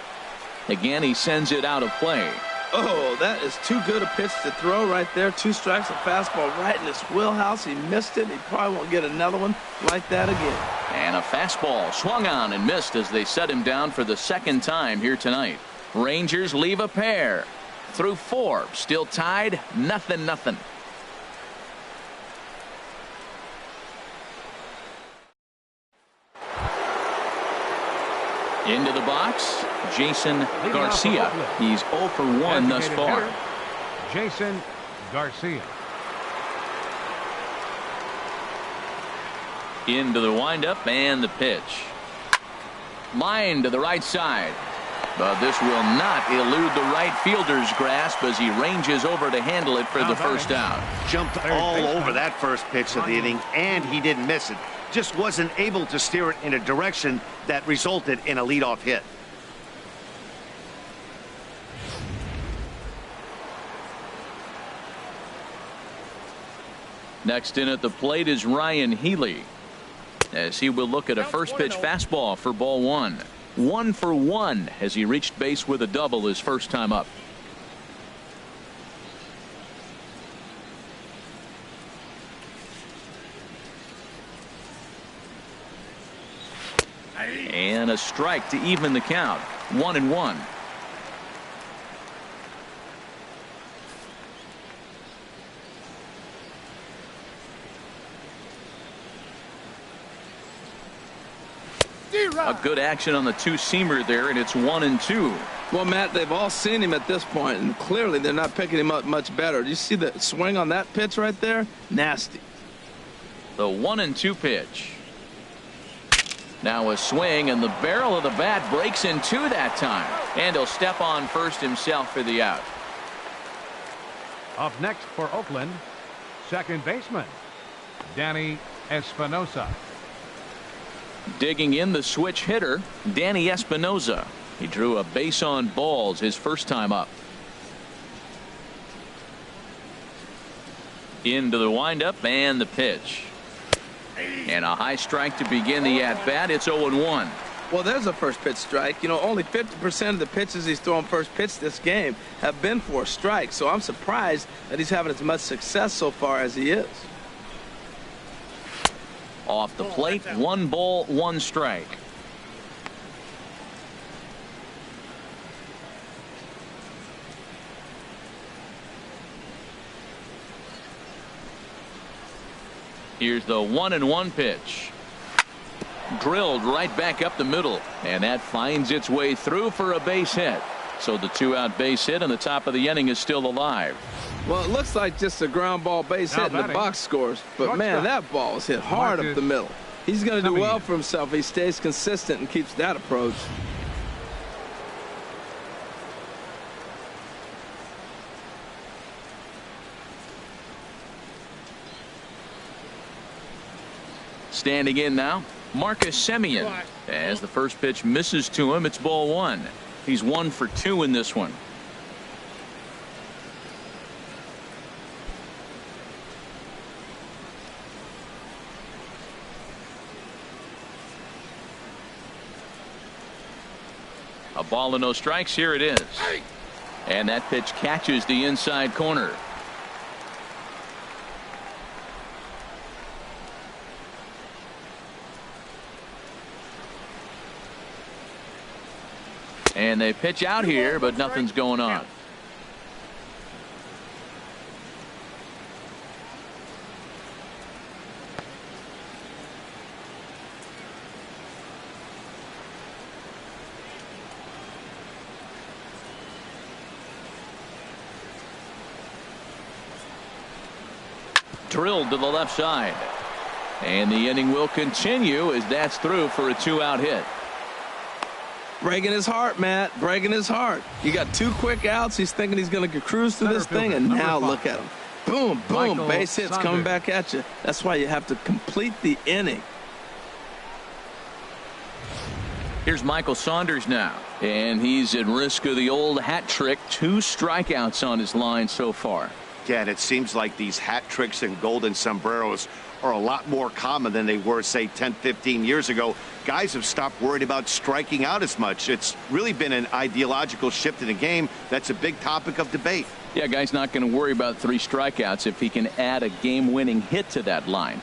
Again, he sends it out of play. Oh, that is too good a pitch to throw right there. 2 strikes, a fastball right in his wheelhouse. He missed it. He probably won't get another one like that again. And a fastball swung on and missed as they set him down for the second time here tonight. Rangers leave a pair through 4, still tied 0-0. Into the box, Jason Garcia. He's 0 for 1 thus far. Jason Garcia. Into the windup and the pitch. Line to the right side. But this will not elude the right fielder's grasp as he ranges over to handle it for the first out. Jumped all over that first pitch of the inning, and he didn't miss it. just wasn't able to steer it in a direction that resulted in a leadoff hit. Next in at the plate is Ryan Healy, as he will look at a first pitch fastball for ball one. 1 for 1 as he reached base with a double his first time up. And a strike to even the count. 1-1. A good action on the two-seamer there, and it's 1-2. Well, Matt, they've all seen him at this point, and clearly they're not picking him up much better. Do you see the swing on that pitch right there? Nasty. The 1-2 pitch. Now a swing, and the barrel of the bat breaks in two that time. And he'll step on first himself for the out. Up next for Oakland, second baseman, Danny Espinosa. Digging in the switch hitter, Danny Espinosa. He drew a base on balls his first time up. Into the windup and the pitch. And a high strike to begin the at-bat. It's 0-1. Well, there's a first pitch strike. You know, only 50% of the pitches he's throwing first pitch this game have been for a strike. So I'm surprised that he's having as much success so far as he is. Off the plate, 1 ball, 1 strike. Here's the 1-1 pitch. Drilled right back up the middle, and that finds its way through for a base hit. So the 2-out base hit, and the top of the inning is still alive. Well, it looks like just a ground ball base hit in the box scores, but man, that ball is hit hard up the middle. He's going to do well for himself if he stays consistent and keeps that approach. Standing in now, Marcus Semien. As the first pitch misses to him, it's ball 1. He's 1 for 2 in this one. A ball and no strikes. Here it is. And that pitch catches the inside corner. And they pitch out here, but nothing's going on. Drilled to the left side. And the inning will continue as that's through for a 2-out hit. Breaking his heart, Matt. Breaking his heart. You got 2 quick outs. He's thinking he's going to cruise through this thing, and now look at him. Boom, boom, base hits coming back at you. That's why you have to complete the inning. Here's Michael Saunders now, and he's at risk of the old hat trick. 2 strikeouts on his line so far. Yeah, and it seems like these hat tricks and golden sombreros are a lot more common than they were, say, 10, 15 years ago. Guys have stopped worried about striking out as much. It's really been an ideological shift in the game. That's a big topic of debate. Yeah, guy's not going to worry about 3 strikeouts if he can add a game-winning hit to that line.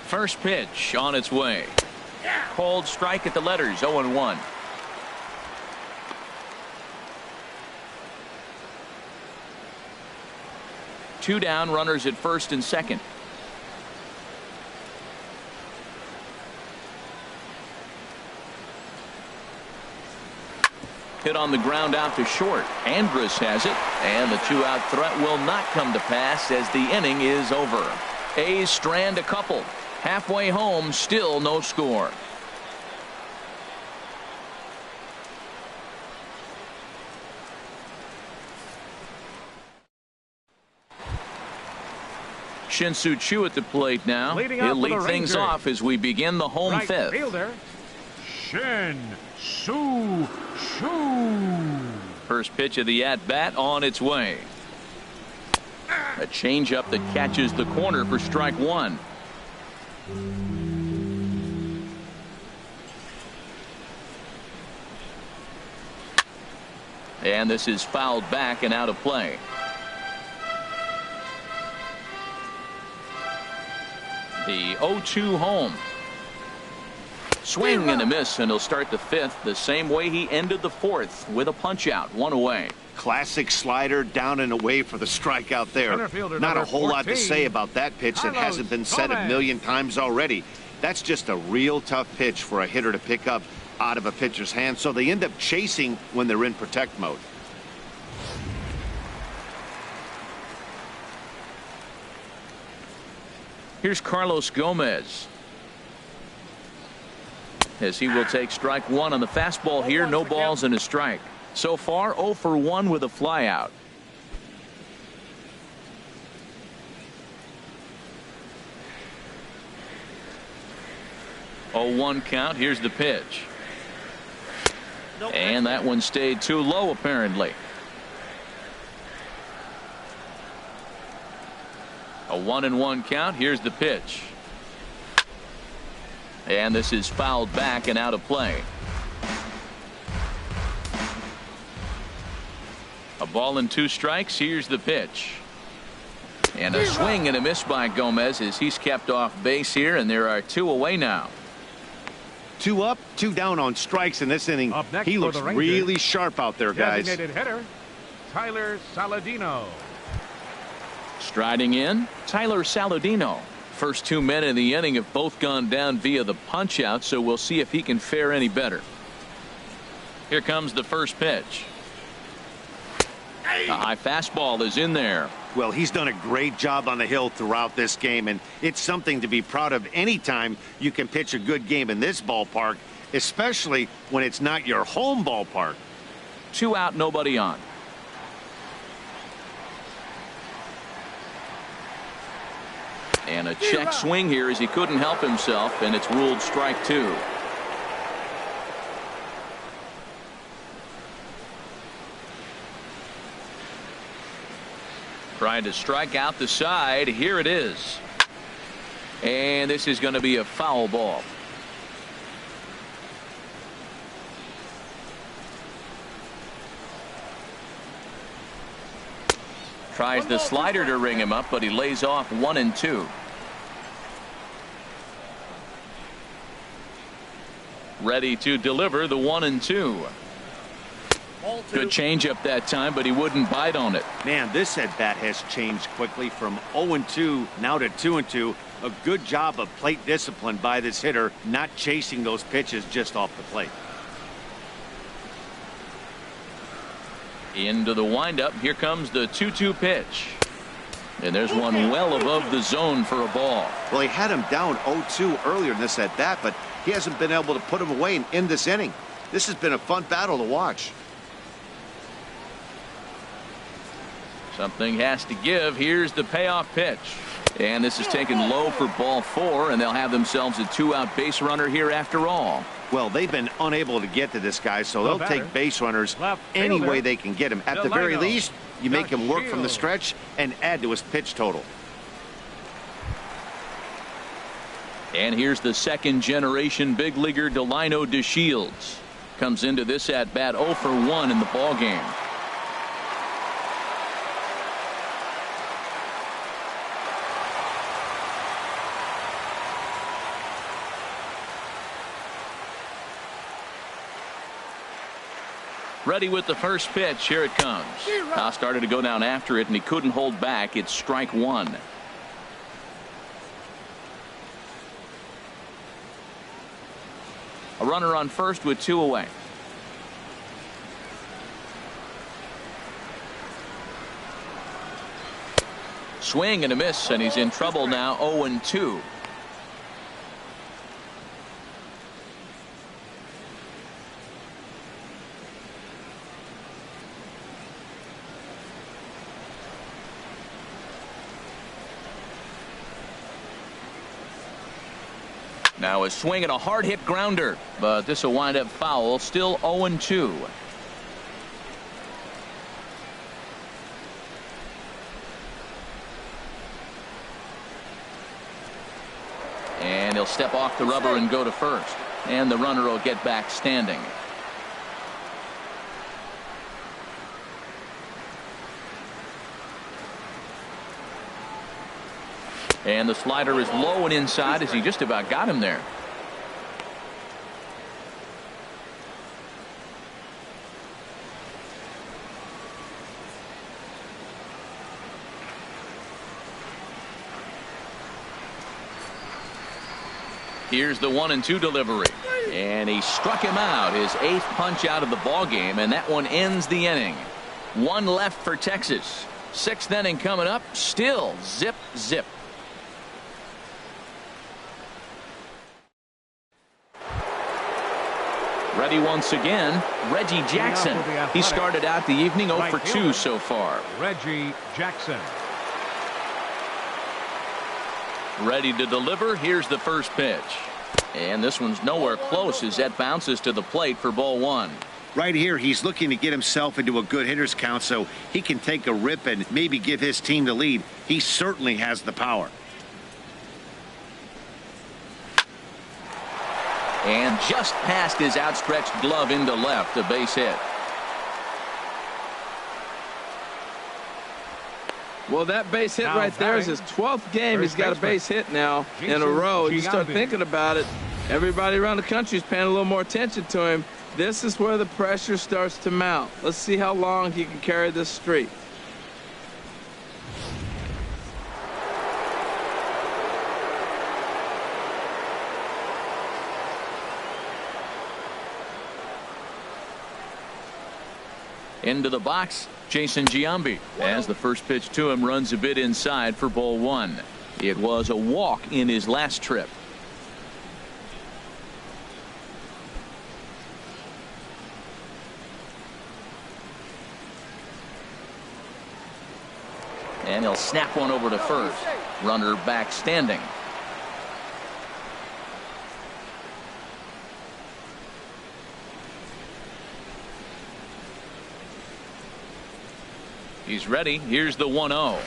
First pitch on its way. Cold strike at the letters, 0-1. Two down, runners at first and second. Hit on the ground out to short. Andrus has it, and the 2-out threat will not come to pass as the inning is over. A's strand a couple. Halfway home, still no score. Shin-Soo Choo at the plate now. Leading He'll off for the lead things Rangers. off as we begin the home Right fifth. fielder, Shin-Soo Choo. First pitch of the at-bat on its way. A changeup that catches the corner for strike one. And this is fouled back and out of play. The 0-2 home. Swing and a miss, and he'll start the fifth the same way he ended the fourth, with a punch out, one away. Classic slider down and away for the strikeout there. Center fielder Not a number whole lot to 14, say about that pitch that Carlos hasn't been said a Gomez. million times already. That's just a real tough pitch for a hitter to pick up out of a pitcher's hand, so they end up chasing when they're in protect mode. Here's Carlos Gomez, as he will take strike one on the fastball here. No balls and a strike. So far 0 for 1 with a flyout. Oh, 1 count. Here's the pitch. And that one stayed too low apparently. A 1-1 count. Here's the pitch. And this is fouled back and out of play. A ball and 2 strikes. Here's the pitch. And a swing and a miss by Gomez as he's kept off base here, and there are 2 away now. 2 up, 2 down on strikes in this inning. Up next He for looks the Rangers, really sharp out there, guys. designated hitter, Tyler Saladino. Striding in, Tyler Saladino. First 2 men in the inning have both gone down via the punch out, so we'll see if he can fare any better. Here comes the first pitch. A high fastball is in there. Well, he's done a great job on the hill throughout this game, and it's something to be proud of anytime you can pitch a good game in this ballpark, especially when it's not your home ballpark. 2 out, nobody on. And a check swing here as he couldn't help himself, and it's ruled strike 2. Trying to strike out the side. Here it is. And this is going to be a foul ball. Tries the slider to ring him up, but he lays off 1 and 2. Ready to deliver the 1 and 2. Good changeup that time, but he wouldn't bite on it. Man, this at bat has changed quickly from 0-2 now to 2-2. A good job of plate discipline by this hitter, not chasing those pitches just off the plate. Into the windup. Here comes the 2-2 pitch. And there's one well above the zone for a ball. Well, he had him down 0-2 earlier in this at bat, but he hasn't been able to put him away and end this inning. This has been a fun battle to watch. Something has to give. Here's the payoff pitch. And this is taken low for ball 4, and they'll have themselves a 2-out base runner here after all. Well, they've been unable to get to this guy, so they'll take base runners any way they can get him. At the very least, you make him work from the stretch and add to his pitch total. And here's the second-generation big leaguer Delino DeShields. Comes into this at-bat 0 for 1 in the ballgame. Ready with the first pitch. Here it comes. Now started to go down after it, and he couldn't hold back. It's strike 1. A runner on first with 2 away. Swing and a miss, and he's in trouble now. 0-2. Now a swing and a hard hit grounder, but this will wind up foul. Still 0-2. And he'll step off the rubber and go to first. And the runner will get back standing. And the slider is low and inside as he just about got him there. Here's the 1-2 delivery. And he struck him out, his 8th punch out of the ball game, and that one ends the inning. 1 left for Texas. 6th inning coming up. Still zip zip. Ready once again, Reggie Jackson. He started out the evening 0 for 2 so far. Reggie Jackson. Ready to deliver. Here's the first pitch. And this one's nowhere close as that bounces to the plate for ball 1. Right here, he's looking to get himself into a good hitter's count so he can take a rip and maybe give his team the lead. He certainly has the power. And just past his outstretched glove into left, a base hit. Well, that base hit right there is his 12th game. He's got a base hit now in a row. You start thinking about it, everybody around the country is paying a little more attention to him. This is where the pressure starts to mount. Let's see how long he can carry this streak. Into the box, Jason Giambi, as the first pitch to him runs a bit inside for ball 1. It was a walk in his last trip. And he'll snap one over to first. Runner back standing. He's ready. Here's the 1-0.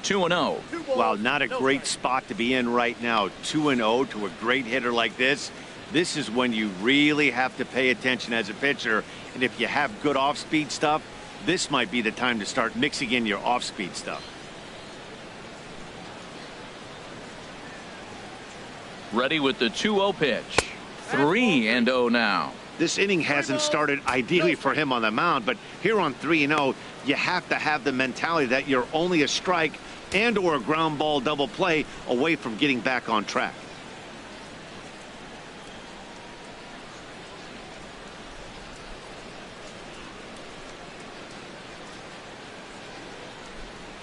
2-0. Wow, not a great spot to be in right now. 2-0 to a great hitter like this. This is when you really have to pay attention as a pitcher. And if you have good off-speed stuff, this might be the time to start mixing in your off-speed stuff. Ready with the 2-0 pitch. 3-0 now. This inning hasn't started ideally for him on the mound, but here on 3-0, you have to have the mentality that you're only a strike and or a ground ball double play away from getting back on track.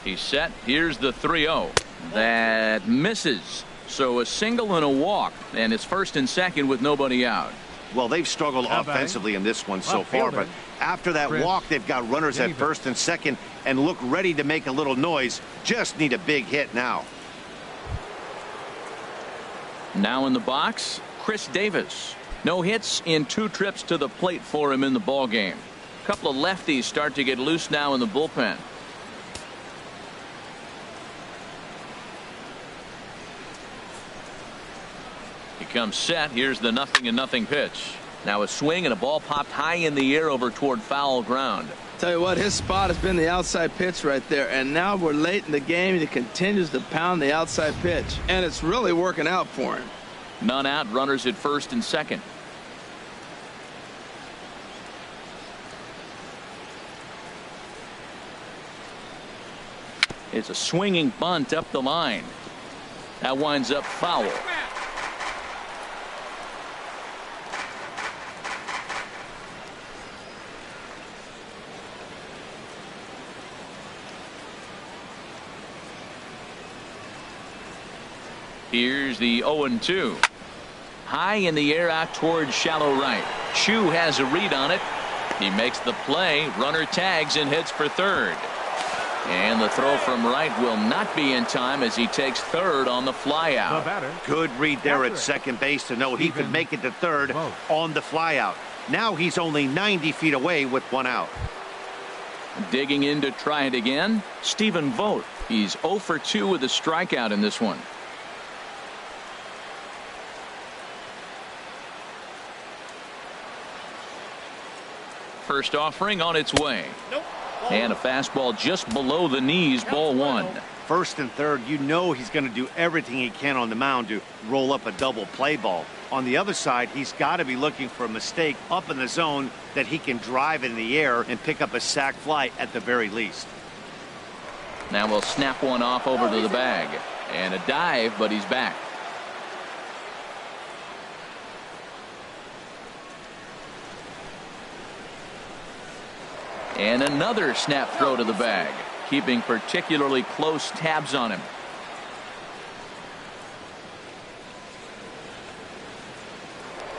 He's set. Here's the 3-0. That misses. So a single and a walk, and it's first and second with nobody out. Well, they've struggled offensively in this one so far, but after that walk, they've got runners at first and second and look ready to make a little noise. Just need a big hit now. Now in the box, Chris Davis. No hits in 2 trips to the plate for him in the ball game. A couple of lefties start to get loose now in the bullpen. He comes set. Here's the 0-0 pitch. Now a swing and a ball popped high in the air over toward foul ground. Tell you what, his spot has been the outside pitch right there, and now we're late in the game and he continues to pound the outside pitch, and it's really working out for him. None out, runners at first and second. It's a swinging bunt up the line. That winds up foul. Here's the 0-2. High in the air out towards shallow right. Chu has a read on it. He makes the play. Runner tags and heads for third. And the throw from right will not be in time as he takes third on the flyout. Good read there at second base to know he could make it to third on the flyout. Now he's only 90 feet away with one out. Digging in to try it again, Stephen Vogt. He's 0 for 2 with a strikeout in this one. First offering on its way. And a fastball just below the knees, ball one. First and third, you know he's going to do everything he can on the mound to roll up a double play ball. On the other side, he's got to be looking for a mistake up in the zone that he can drive in the air and pick up a sac fly at the very least. Now we'll snap one off over to the bag. And a dive, but he's back. And another snap throw to the bag, keeping particularly close tabs on him.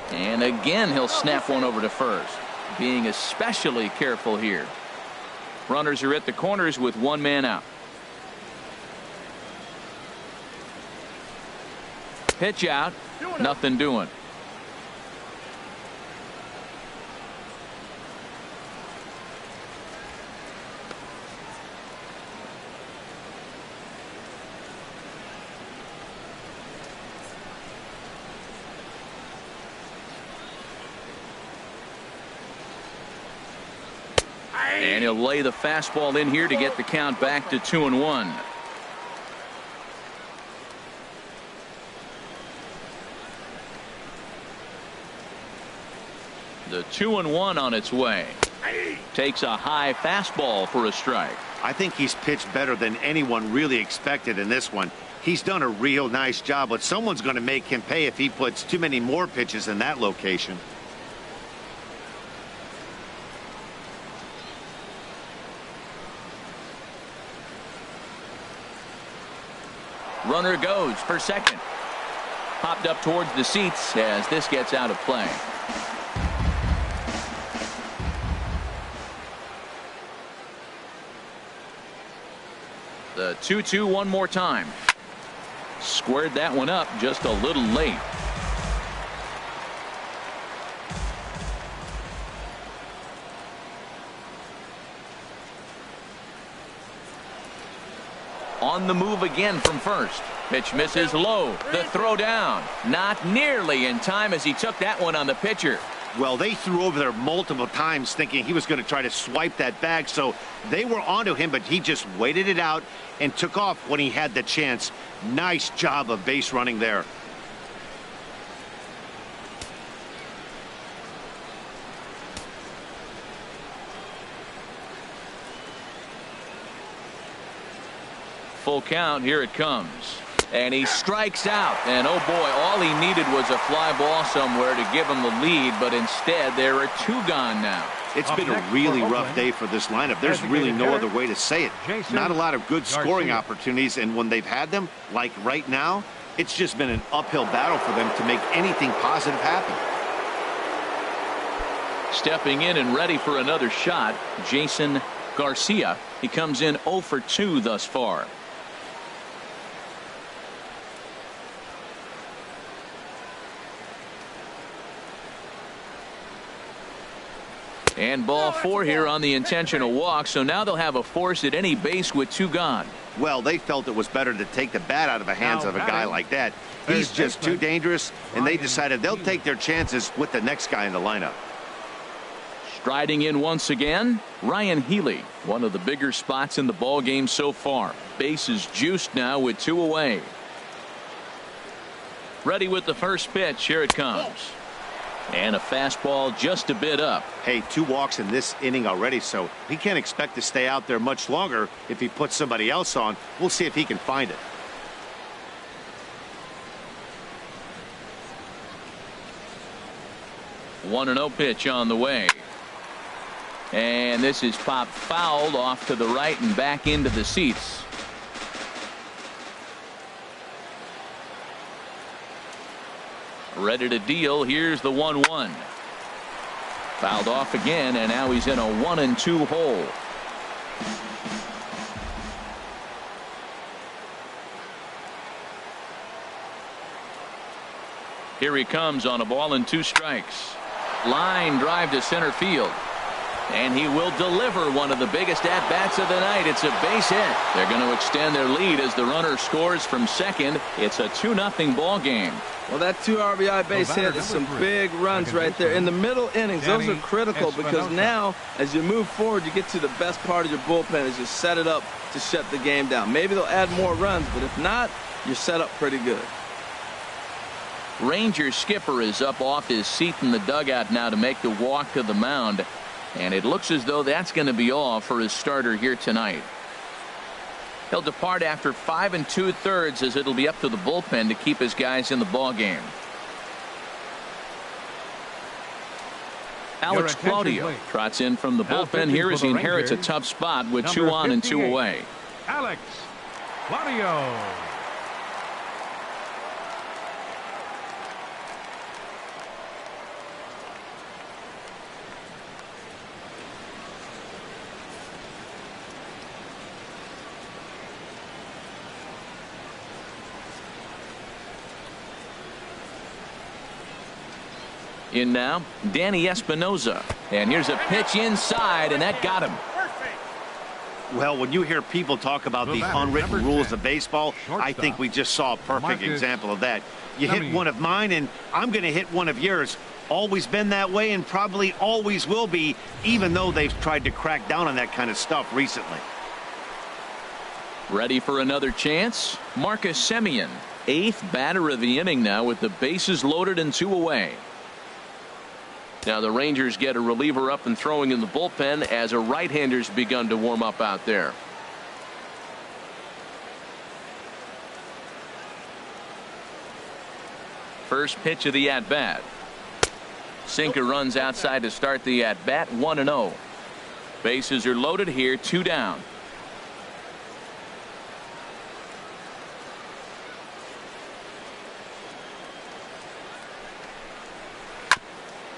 And again, he'll snap one over to first, being especially careful here. Runners are at the corners with one man out. Pitch out, nothing doing. And he'll lay the fastball in here to get the count back to 2-1. The 2-1 on its way. Takes a high fastball for a strike. I think he's pitched better than anyone really expected in this one. He's done a real nice job, but someone's going to make him pay if he puts too many more pitches in that location. Runner goes for second. Popped up towards the seats as this gets out of play. The 2-2 one more time. Squared that one up just a little late. On the move again from first. Pitch misses low. The throw down. Not nearly in time as he took that one on the pitcher. Well, they threw over there multiple times thinking he was going to try to swipe that bag, so they were onto him, but he just waited it out and took off when he had the chance. Nice job of base running there. Full count. Here it comes. And he strikes out. And oh boy, all he needed was a fly ball somewhere to give him the lead, but instead there are two gone now. It's been a really rough day for this lineup. There's really no other way to say it. Not a lot of good scoring opportunities, and when they've had them, like right now, it's just been an uphill battle for them to make anything positive happen. Stepping in and ready for another shot, Jason Garcia. He comes in 0 for 2 thus far. And ball 4 here on the intentional walk, so now they'll have a force at any base with 2 gone. Well, they felt it was better to take the bat out of the hands of a guy like that. He's just too dangerous, and they decided they'll take their chances with the next guy in the lineup. Striding in once again, Ryan Healy, one of the bigger spots in the ball game so far. Base is juiced now with 2 away. Ready with the first pitch. Here it comes. And a fastball just a bit up. Hey, 2 walks in this inning already, so he can't expect to stay out there much longer if he puts somebody else on. We'll see if he can find it. One 1-0 pitch on the way. And this is popped fouled off to the right and back into the seats. Ready to deal. Here's the 1-1. Fouled off again, and now he's in a 1-2 hole. Here he comes on a ball and 2 strikes. Line drive to center field. And he will deliver one of the biggest at-bats of the night. It's a base hit. They're going to extend their lead as the runner scores from second. It's a 2-0 ball game. Well, that 2 RBI base hit is some big runs right there. In the middle innings, those are critical because now, as you move forward, you get to the best part of your bullpen as you set it up to shut the game down. Maybe they'll add more runs, but if not, you're set up pretty good. Ranger skipper is up off his seat in the dugout now to make the walk to the mound. And it looks as though that's going to be all for his starter here tonight. He'll depart after 5 2/3 as it'll be up to the bullpen to keep his guys in the ball game. Alex Claudio trots in from the bullpen here as he inherits a tough spot with 2 on and 2 away. Alex Claudio. In now, Danny Espinoza. And here's a pitch inside, and that got him. Well, when you hear people talk about the unwritten rules of baseball, I think we just saw a perfect example of that. You hit one of mine, and I'm going to hit one of yours. Always been that way and probably always will be, even though they've tried to crack down on that kind of stuff recently. Ready for another chance? Marcus Semien, 8th batter of the inning now with the bases loaded and 2 away. Now the Rangers get a reliever up and throwing in the bullpen as a right-hander's begun to warm up out there. First pitch of the at-bat. Sinker runs outside to start the at-bat, 1-0. Bases are loaded here, 2 down.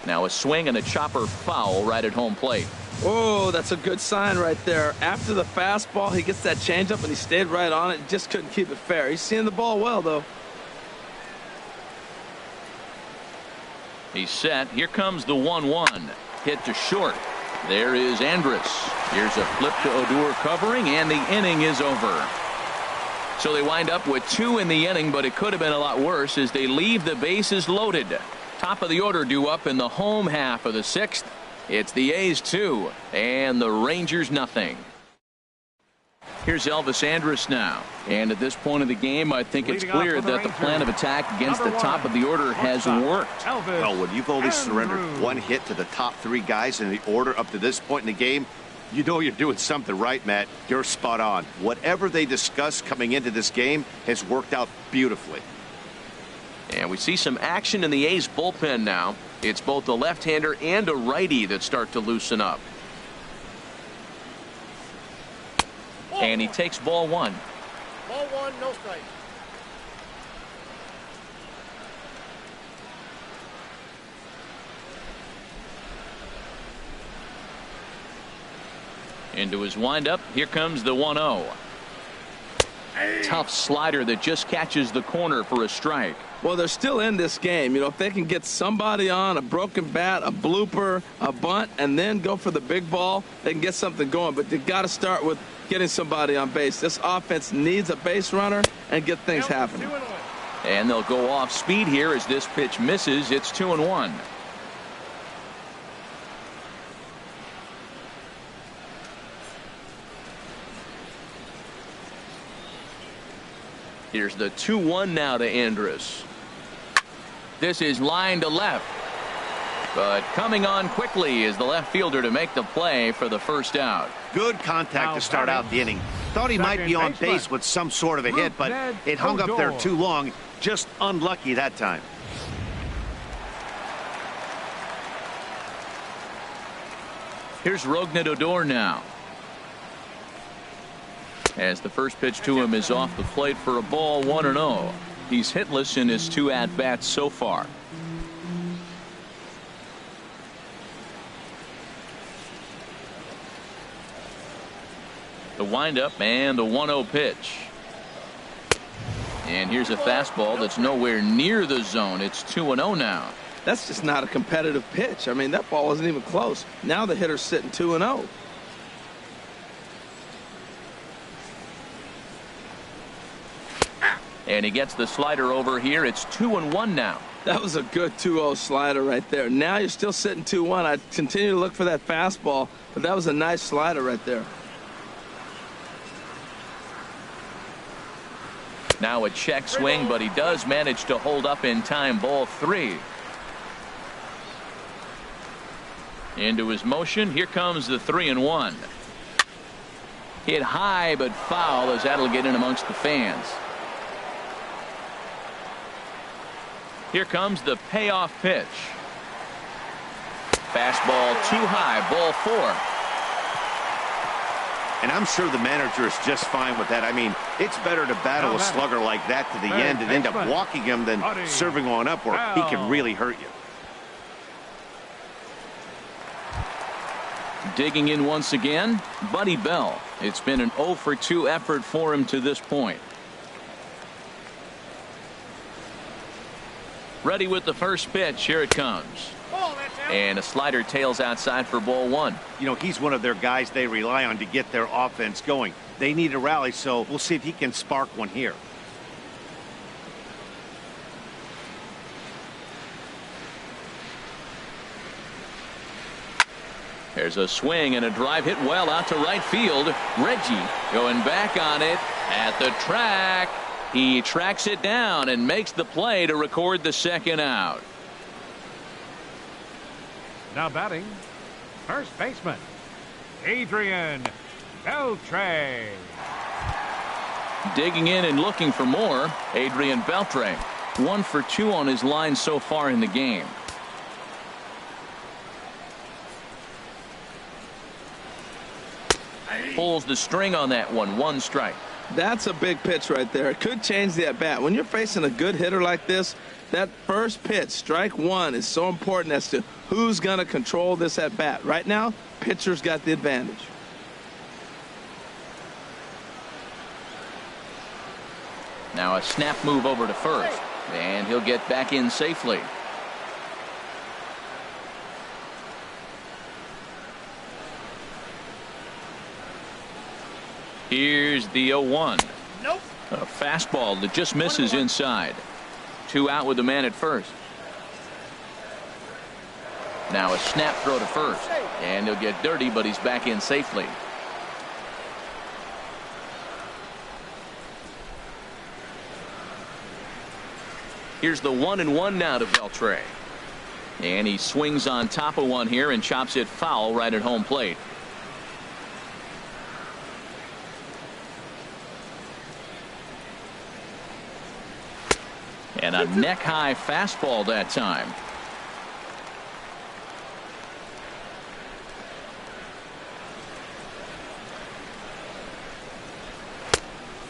Now a swing and a chopper foul right at home plate. Oh, that's a good sign right there. After the fastball, he gets that changeup and he stayed right on it. Just couldn't keep it fair. He's seeing the ball well, though. He's set. Here comes the 1-1. Hit to short. There is Andrus. Here's a flip to Odor covering, and the inning is over. So they wind up with 2 in the inning, but it could have been a lot worse as they leave the bases loaded. Top of the order due up in the home half of the 6th. It's the A's 2 and the Rangers nothing. Here's Elvis Andrus now, and at this point of the game I think it's clear that the plan of attack against the top of the order has worked. Well, when you've only surrendered 1 hit to the top 3 guys in the order up to this point in the game, you know you're doing something right, Matt. You're spot on. Whatever they discussed coming into this game has worked out beautifully. And we see some action in the A's bullpen now. It's both a left-hander and a righty that start to loosen up. And he takes ball 1. Ball 1, no strike. Into his windup. Here comes the 1-0. Tough slider that just catches the corner for a strike. Well, they're still in this game. You know, if they can get somebody on, a broken bat, a blooper, a bunt, and then go for the big ball, they can get something going. But they've got to start with getting somebody on base. This offense needs a base runner and get things happening. And they'll go off speed here as this pitch misses. It's 2-1. Here's the 2-1 now to Andrus. This is line to left. But coming on quickly is the left fielder to make the play for the first out. Good contact to start out the inning. Thought he might be on base with some sort of a hit, but it hung up there too long. Just unlucky that time. Here's Rougned Odor now. As the first pitch to him is off the plate for a ball, 1-0. He's hitless in his 2 at-bats so far. The windup and the 1-0 pitch. And here's a fastball that's nowhere near the zone. It's 2-0 now. That's just not a competitive pitch. I mean, that ball wasn't even close. Now the hitter's sitting 2-0. And he gets the slider over here. It's 2-1 now. That was a good 2-0 slider right there. Now you're still sitting 2-1. I'd continue to look for that fastball, but that was a nice slider right there. Now a check swing, but he does manage to hold up in time. Ball 3. Into his motion. Here comes the 3-1. Hit high but foul, as that'll get in amongst the fans. Here comes the payoff pitch. Fastball too high. Ball 4. And I'm sure the manager is just fine with that. I mean, it's better to battle a slugger like that to the end and end up walking him than serving on up where he can really hurt you. Digging in once again, Buddy Bell. It's been an 0 for 2 effort for him to this point. Ready with the first pitch. Here it comes. And a slider tails outside for ball 1. You know, he's one of their guys they rely on to get their offense going. They need a rally, so we'll see if he can spark one here. There's a swing and a drive hit well out to right field. Reggie going back on it at the track. He tracks it down and makes the play to record the second out. Now batting, first baseman, Adrian Beltre. Digging in and looking for more, Adrian Beltre. 1 for 2 on his line so far in the game. Pulls the string on that one. 1 strike. That's a big pitch right there. It could change the at bat. When you're facing a good hitter like this, that first pitch, strike 1, is so important as to who's going to control this at bat. Right now, pitcher's got the advantage. Now a snap move over to first, and he'll get back in safely. Here's the 0-1. Nope. A fastball that just misses inside. 2 out with the man at first. Now a snap throw to first, and he'll get dirty, but he's back in safely. Here's the 1-1 now to Beltre, and he swings on top of one here and chops it foul right at home plate. And a neck-high fastball that time.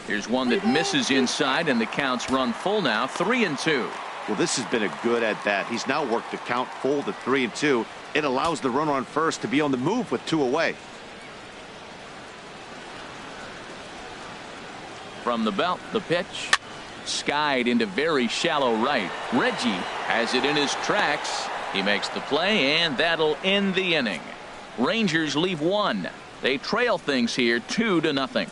Here's one that misses inside, and the count's run full now. 3-2. Well, this has been a good at bat. He's now worked the count full to 3-2. It allows the runner on first to be on the move with 2 away. From the belt, the pitch. Skied into very shallow right. Reggie has it in his tracks. He makes the play, and that'll end the inning. Rangers leave 1. They trail things here 2-0.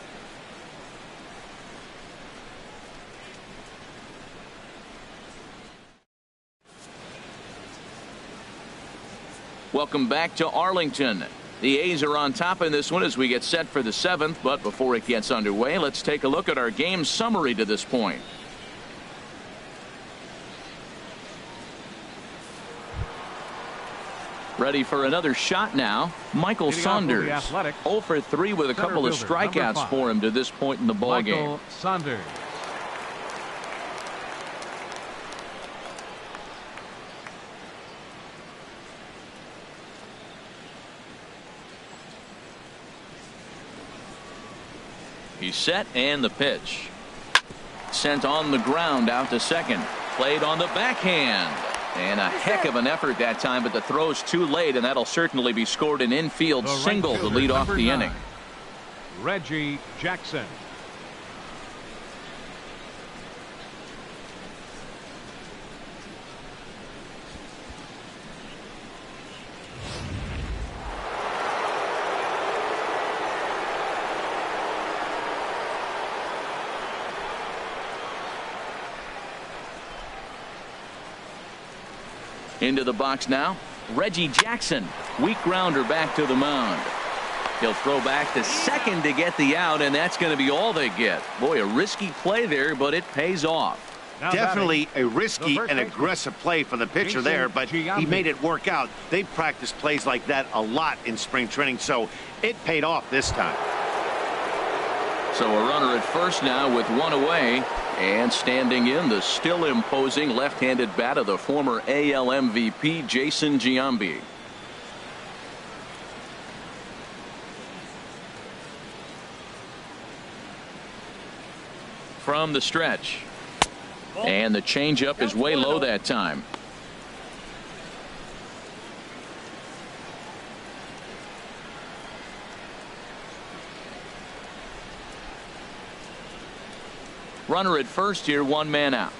Welcome back to Arlington. The A's are on top in this one as we get set for the 7th, but before it gets underway, let's take a look at our game summary to this point. Ready for another shot now. Michael Saunders. 0 for 3 with a couple of strikeouts for him to this point in the ball game. Michael Saunders. He's set, and the pitch. Sent on the ground out to second. Played on the backhand. And a heck of an effort that time, but the throw's too late, and that'll certainly be scored an infield single to lead off the inning. Reggie Jackson. Into the box now, Reggie Jackson. Weak grounder back to the mound. He'll throw back to second to get the out, and that's going to be all they get. Boy, a risky play there, but it pays off. Now Definitely batting, a risky the first and baseman, aggressive play for the pitcher there, but he made it work out. They practiced plays like that a lot in spring training, so it paid off this time. So a runner at first now with one away, and standing in the still imposing left-handed bat of the former AL MVP Jason Giambi. From the stretch, and the changeup is way low that time. Runner at first here, one man out.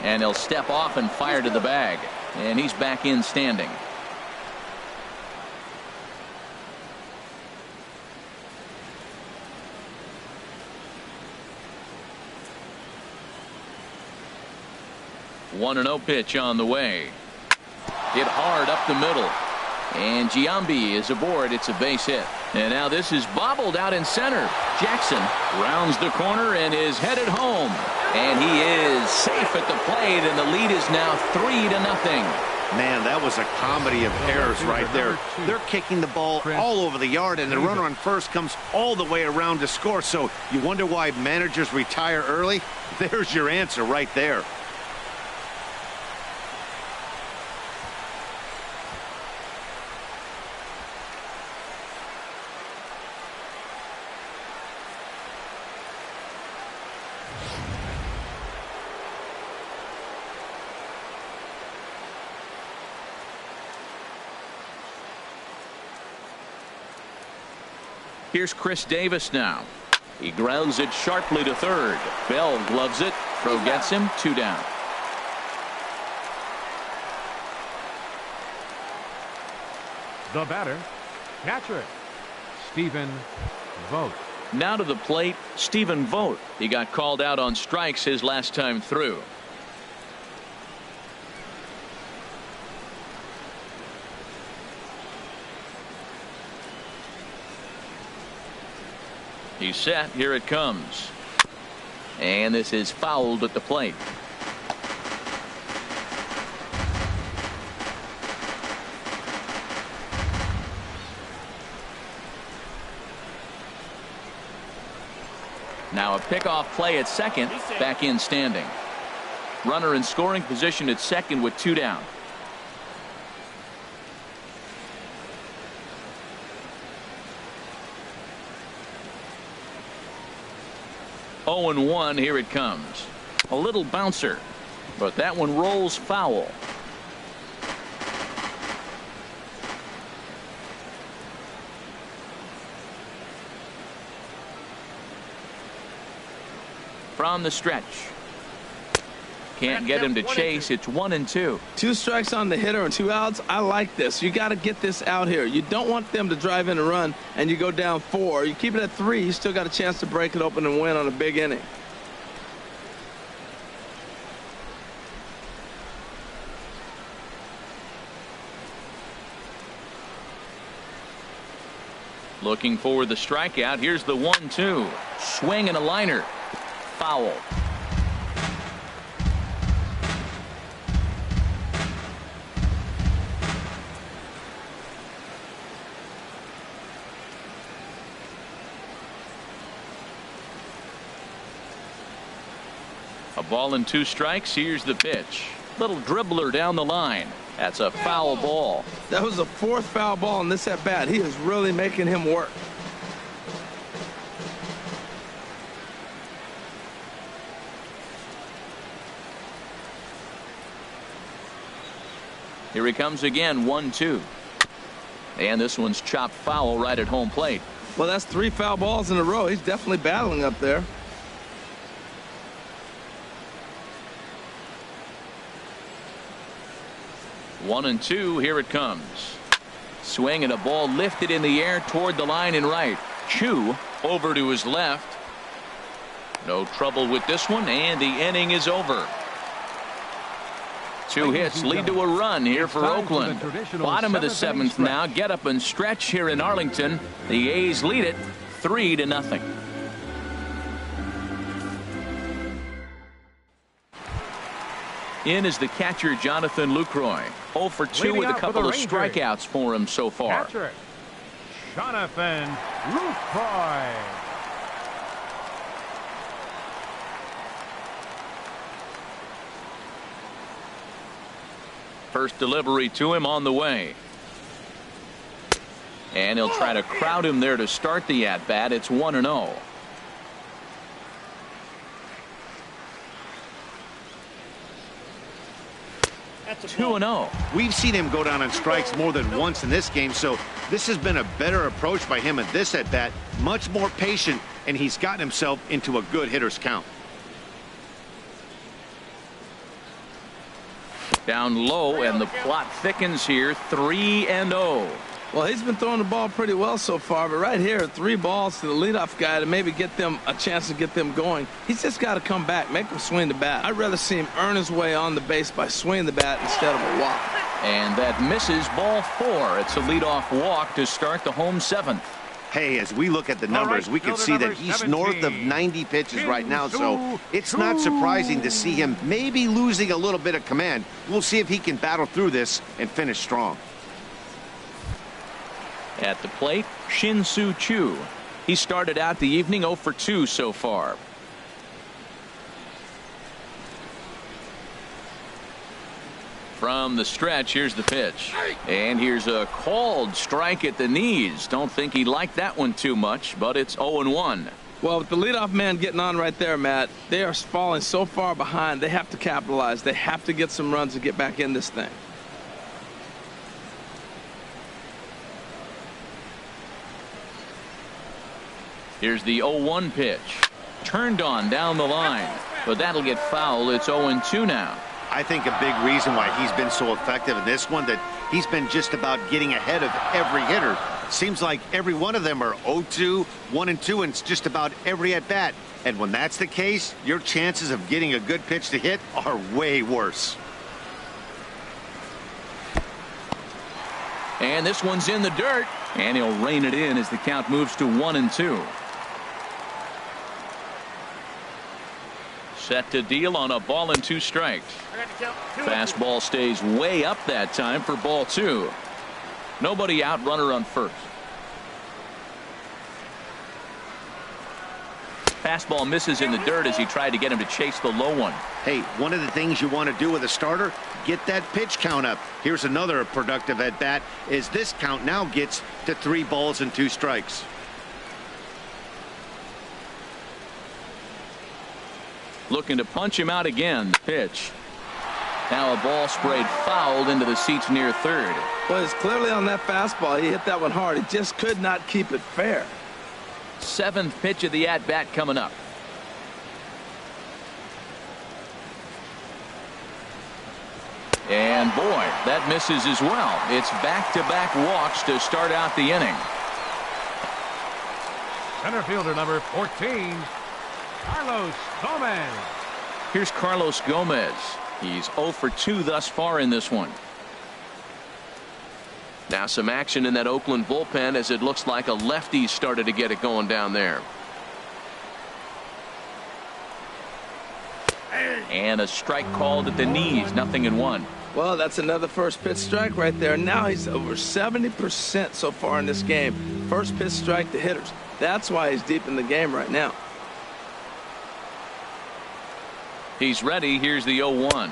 And he'll step off and fire to the bag, and he's back in standing. One and 0 pitch on the way. Hit hard up the middle. And Giambi is aboard. It's a base hit. And now this is bobbled out in center. Jackson rounds the corner and is headed home. And he is safe at the plate, and the lead is now 3-0. Man, that was a comedy of errors right there. They're kicking the ball all over the yard, and the runner on first comes all the way around to score. So you wonder why managers retire early? There's your answer right there. Here's Chris Davis now. He grounds it sharply to third. Bell gloves it. Throw gets him. 2 down. The batter, catcher, Stephen Vogt. Now to the plate, Stephen Vogt. He got called out on strikes his last time through. He's set. Here it comes. And this is fouled at the plate. Now a pickoff play at second. Back in standing. Runner in scoring position at second with 2 down. Oh and 1. Here it comes. A little bouncer, but that one rolls foul. From the stretch. Can't get him to chase. It's 1 and 2. 2 strikes on the hitter and 2 outs. I like this. You got to get this out here. You don't want them to drive in a run and you go down 4. You keep it at 3. You still got a chance to break it open and win on a big inning. Looking for the strikeout. Here's the 1-2. Swing and a liner. Foul. A ball and 2 strikes. Here's the pitch. Little dribbler down the line. That's a foul ball. That was the 4th foul ball in this at bat. He is really making him work. Here he comes again. 1-2. And this one's chopped foul right at home plate. Well, that's 3 foul balls in a row. He's definitely battling up there. One and 2. Here it comes. Swing and a ball lifted in the air toward the line and right. Chu over to his left. No trouble with this one, and the inning is over. 2 hits lead to a run here for Oakland. Bottom of the 7th now. Get up and stretch here in Arlington. The A's lead it 3-0. In is the catcher, Jonathan Lucroy. 0 for 2 with a couple of strikeouts for him so far. Catcher, Jonathan Lucroy. First delivery to him on the way. And he'll try to crowd him there to start the at-bat. It's 1-0. That's a 2-0. We've seen him go down on strikes more than once in this game, so this has been a better approach by him at this at-bat. Much more patient, and he's gotten himself into a good hitter's count. Down low, and the plot thickens here. 3-0. Well, he's been throwing the ball pretty well so far, but right here, 3 balls to the leadoff guy to maybe get them a chance to get them going. He's just got to come back, make him swing the bat. I'd rather see him earn his way on the base by swinging the bat instead of a walk. And that misses, ball 4. It's a leadoff walk to start the home 7th. Hey, as we look at the numbers, we can see that he's north of 90 pitches right now, so it's not surprising to see him maybe losing a little bit of command. We'll see if he can battle through this and finish strong. At the plate, Shin-Soo Choo. He started out the evening 0 for 2 so far. From the stretch, here's the pitch. And here's a called strike at the knees. Don't think he liked that one too much, but it's 0-1. Well, with the leadoff man getting on right there, Matt, they are falling so far behind, they have to capitalize. They have to get some runs to get back in this thing. Here's the 0-1 pitch. Turned on down the line, but that'll get foul. It's 0-2 now. I think a big reason why he's been so effective in this one, that he's been just about getting ahead of every hitter. Seems like every one of them are 0-2, 1-2, and it's just about every at-bat. And when that's the case, your chances of getting a good pitch to hit are way worse. And this one's in the dirt, and he'll rein it in as the count moves to 1-2. Set to deal on a ball and 2 strikes. Fastball stays way up that time for ball 2. Nobody out, runner on first. Fastball misses in the dirt as he tried to get him to chase the low one. Hey, one of the things you want to do with a starter, get that pitch count up. Here's another productive at bat, as this count now gets to 3 balls and 2 strikes. Looking to punch him out again. Pitch. Now a ball sprayed fouled into the seats near third. Well, it's clearly on that fastball. He hit that one hard. He just could not keep it fair. 7th pitch of the at-bat coming up. And boy, that misses as well. It's back-to-back walks to start out the inning. Center fielder number 14, Carlos Gomez. Here's Carlos Gomez. He's 0 for 2 thus far in this one. Now some action in that Oakland bullpen, as it looks like a lefty started to get it going down there. And a strike called at the knees. 0-1. Well, that's another first pitch strike right there. Now he's over 70% so far in this game. First pitch strike to hitters. That's why he's deep in the game right now. He's ready. Here's the 0-1.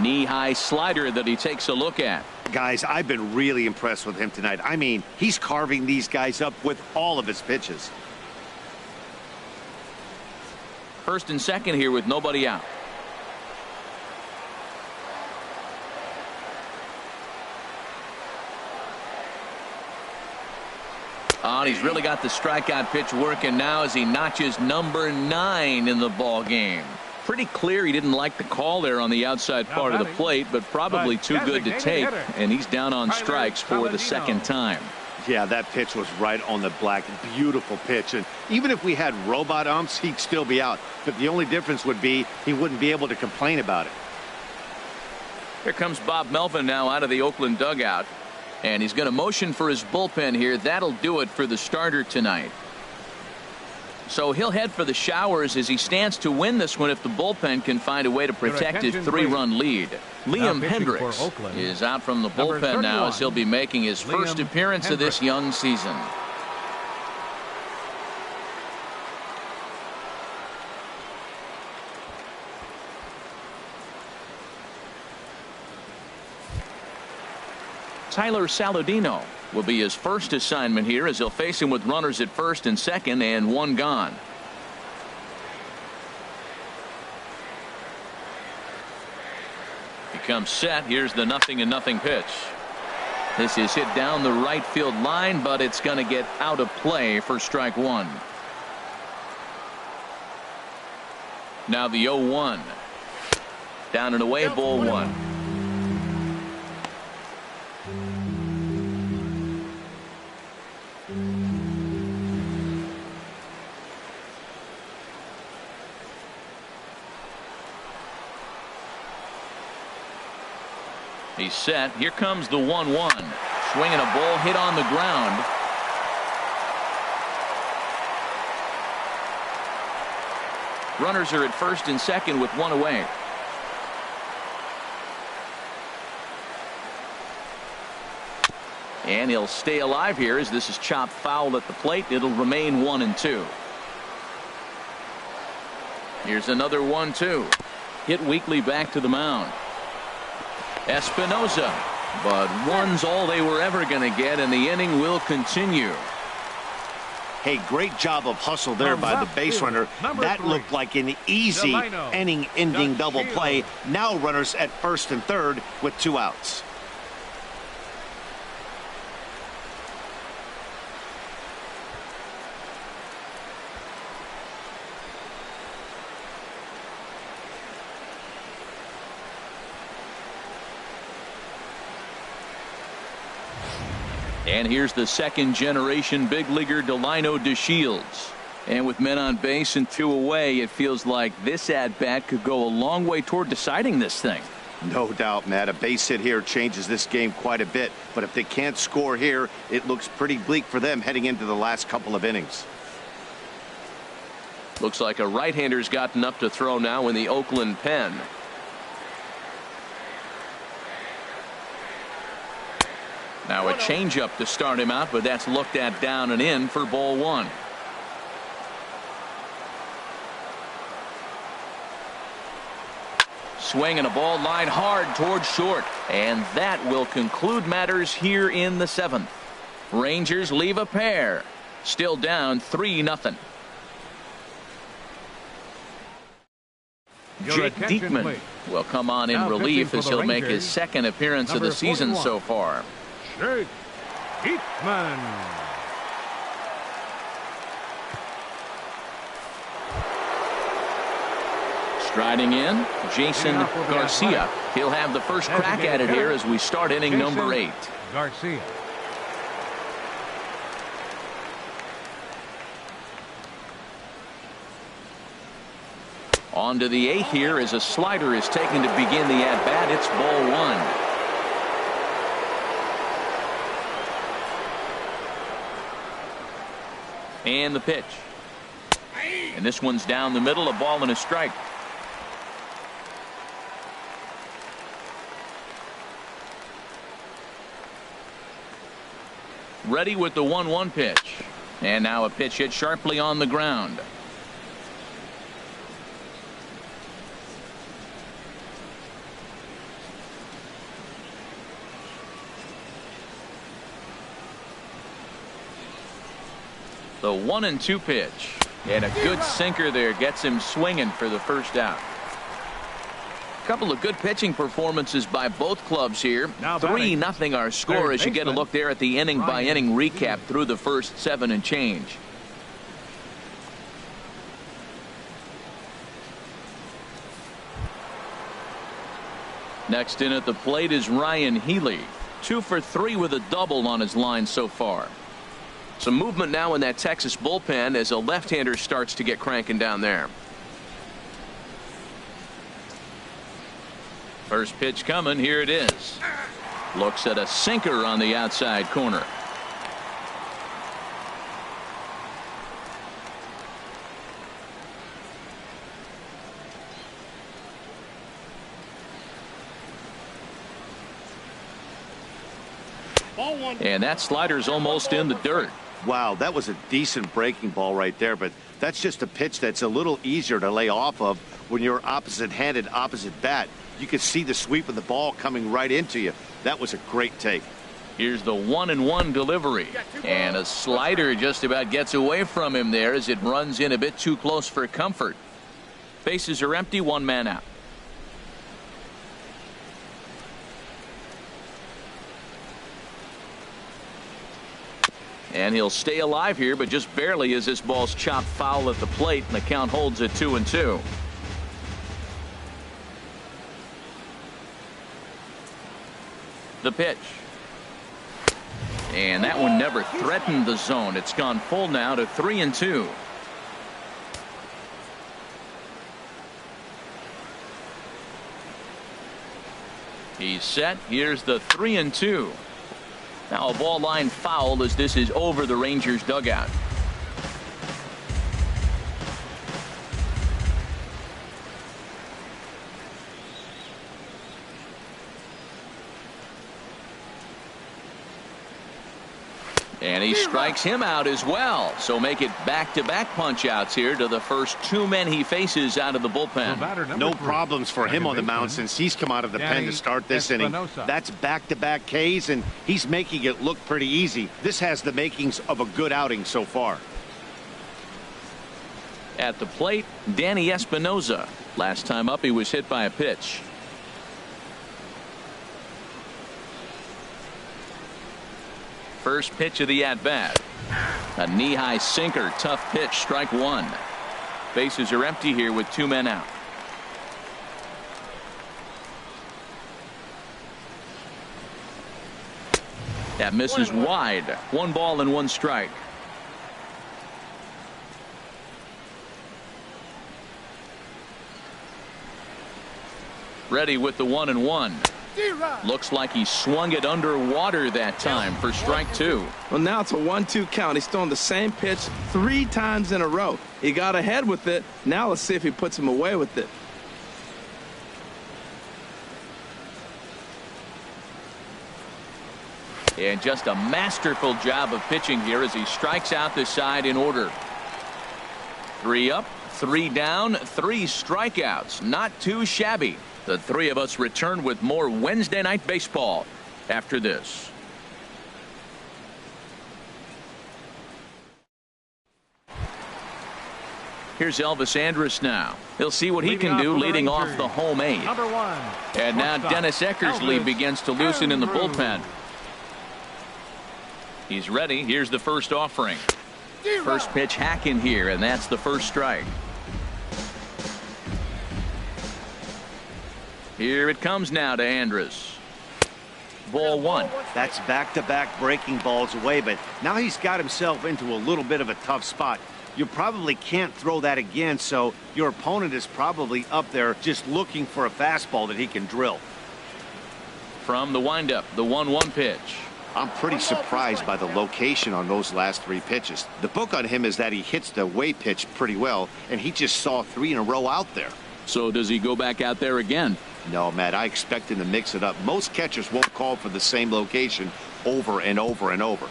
Knee-high slider that he takes a look at. Guys, I've been really impressed with him tonight. I mean, he's carving these guys up with all of his pitches. First and second here with nobody out. Oh, he's really got the strikeout pitch working now as he notches number 9 in the ball game. Pretty clear he didn't like the call there on the outside part of the plate, but probably too good to take, and he's down on strikes for the second time. Yeah, that pitch was right on the black. Beautiful pitch. And even if we had robot umps, he'd still be out. But the only difference would be he wouldn't be able to complain about it. Here comes Bob Melvin now out of the Oakland dugout. And he's going to motion for his bullpen here. That'll do it for the starter tonight. So he'll head for the showers as he stands to win this one if the bullpen can find a way to protect his 3-run lead. Liam Hendricks is out from the bullpen now as he'll be making his first appearance of this young season. Tyler Saladino will be his first assignment here as he'll face him with runners at first and second and one gone. He comes set. Here's the 0-0 pitch. This is hit down the right field line, but it's going to get out of play for strike one. Now the 0-1. Down and away, ball one. He's set. Here comes the 1-1. Swinging a ball hit on the ground. Runners are at first and second with one away. And he'll stay alive here as this is chopped foul at the plate. It'll remain 1-2. Here's another 1-2. Hit weakly back to the mound. Espinosa, but one's all they were ever going to get, and the inning will continue. Hey, great job of hustle there by the base runner. That looked like an easy inning-ending double play. Now runners at first and third with 2 outs. And here's the second-generation big leaguer Delino DeShields. And with men on base and 2 away, it feels like this at-bat could go a long way toward deciding this thing. No doubt, Matt. A base hit here changes this game quite a bit. But if they can't score here, it looks pretty bleak for them heading into the last couple of innings. Looks like a right-hander's gotten up to throw now in the Oakland pen. Now a changeup to start him out, but that's looked at down and in for ball one. Swinging a ball line hard towards short, and that will conclude matters here in the 7th. Rangers leave a pair. Still down 3-0. Jake Diekman will come on in relief as he'll make his second appearance of the season so far. Jake Diekman. Striding in, Jason Garcia. He'll have the first crack at it here as we start inning number 8. Garcia. On to the 8th here as a slider is taken to begin the at-bat. It's ball one. And the pitch. And this one's down the middle, a ball and a strike. Ready with the 1-1 pitch. And now a pitch hit sharply on the ground. The 1-2 pitch. And a good sinker there gets him swinging for the first out. A couple of good pitching performances by both clubs here. 3-0 our score as you get a look there at the inning by inning recap through the first 7 and change. Next in at the plate is Ryan Healy. 2 for 3 with a double on his line so far. Some movement now in that Texas bullpen as a left-hander starts to get cranking down there. First pitch coming. Here it is. Looks at a sinker on the outside corner. And that slider's almost in the dirt. Wow, that was a decent breaking ball right there, but that's just a pitch that's a little easier to lay off of when you're opposite-handed, opposite bat. You could see the sweep of the ball coming right into you. That was a great take. Here's the 1-1 delivery, and a slider just about gets away from him there as it runs in a bit too close for comfort. Bases are empty, 1 man out. And he'll stay alive here, but just barely as this ball's chopped foul at the plate, and the count holds at 2-2. The pitch. And that one never threatened the zone. It's gone full now to 3-2. He's set. Here's the 3-2. Now a ball line foul as this is over the Rangers dugout. And he strikes him out as well. So make it back-to-back punch-outs here to the first 2 men he faces out of the bullpen. No problems for him on the mound since he's come out of the pen to start this inning. That's back-to-back Ks, and he's making it look pretty easy. This has the makings of a good outing so far. At the plate, Danny Espinoza. Last time up, he was hit by a pitch. First pitch of the at-bat. A knee-high sinker. Tough pitch. Strike 1. Bases are empty here with 2 men out. That misses wide. 1 ball and 1 strike. Ready with the 1-1. Looks like he swung it underwater that time for strike 2. Well, now it's a 1-2 count. He's throwing the same pitch 3 times in a row. He got ahead with it. Now let's see if he puts him away with it. And just a masterful job of pitching here as he strikes out the side in order. 3 up, 3 down, 3 strikeouts. Not too shabby. The 3 of us return with more Wednesday Night Baseball after this. Here's Elvis Andrus now. He'll see what he can do leading off the home 8. And now Dennis Eckersley begins to loosen in the bullpen. He's ready. Here's the first offering. First pitch hack in here, and that's the first strike. Here it comes now to Andrus. Ball 1. That's back-to-back breaking balls away, but now he's got himself into a little bit of a tough spot. You probably can't throw that again, so your opponent is probably up there just looking for a fastball that he can drill. From the windup, the 1-1 pitch. I'm pretty surprised by the location on those last 3 pitches. The book on him is that he hits the away pitch pretty well, and he just saw 3 in a row out there. So does he go back out there again? No, Matt, I expect him to mix it up. Most catchers won't call for the same location over and over and over.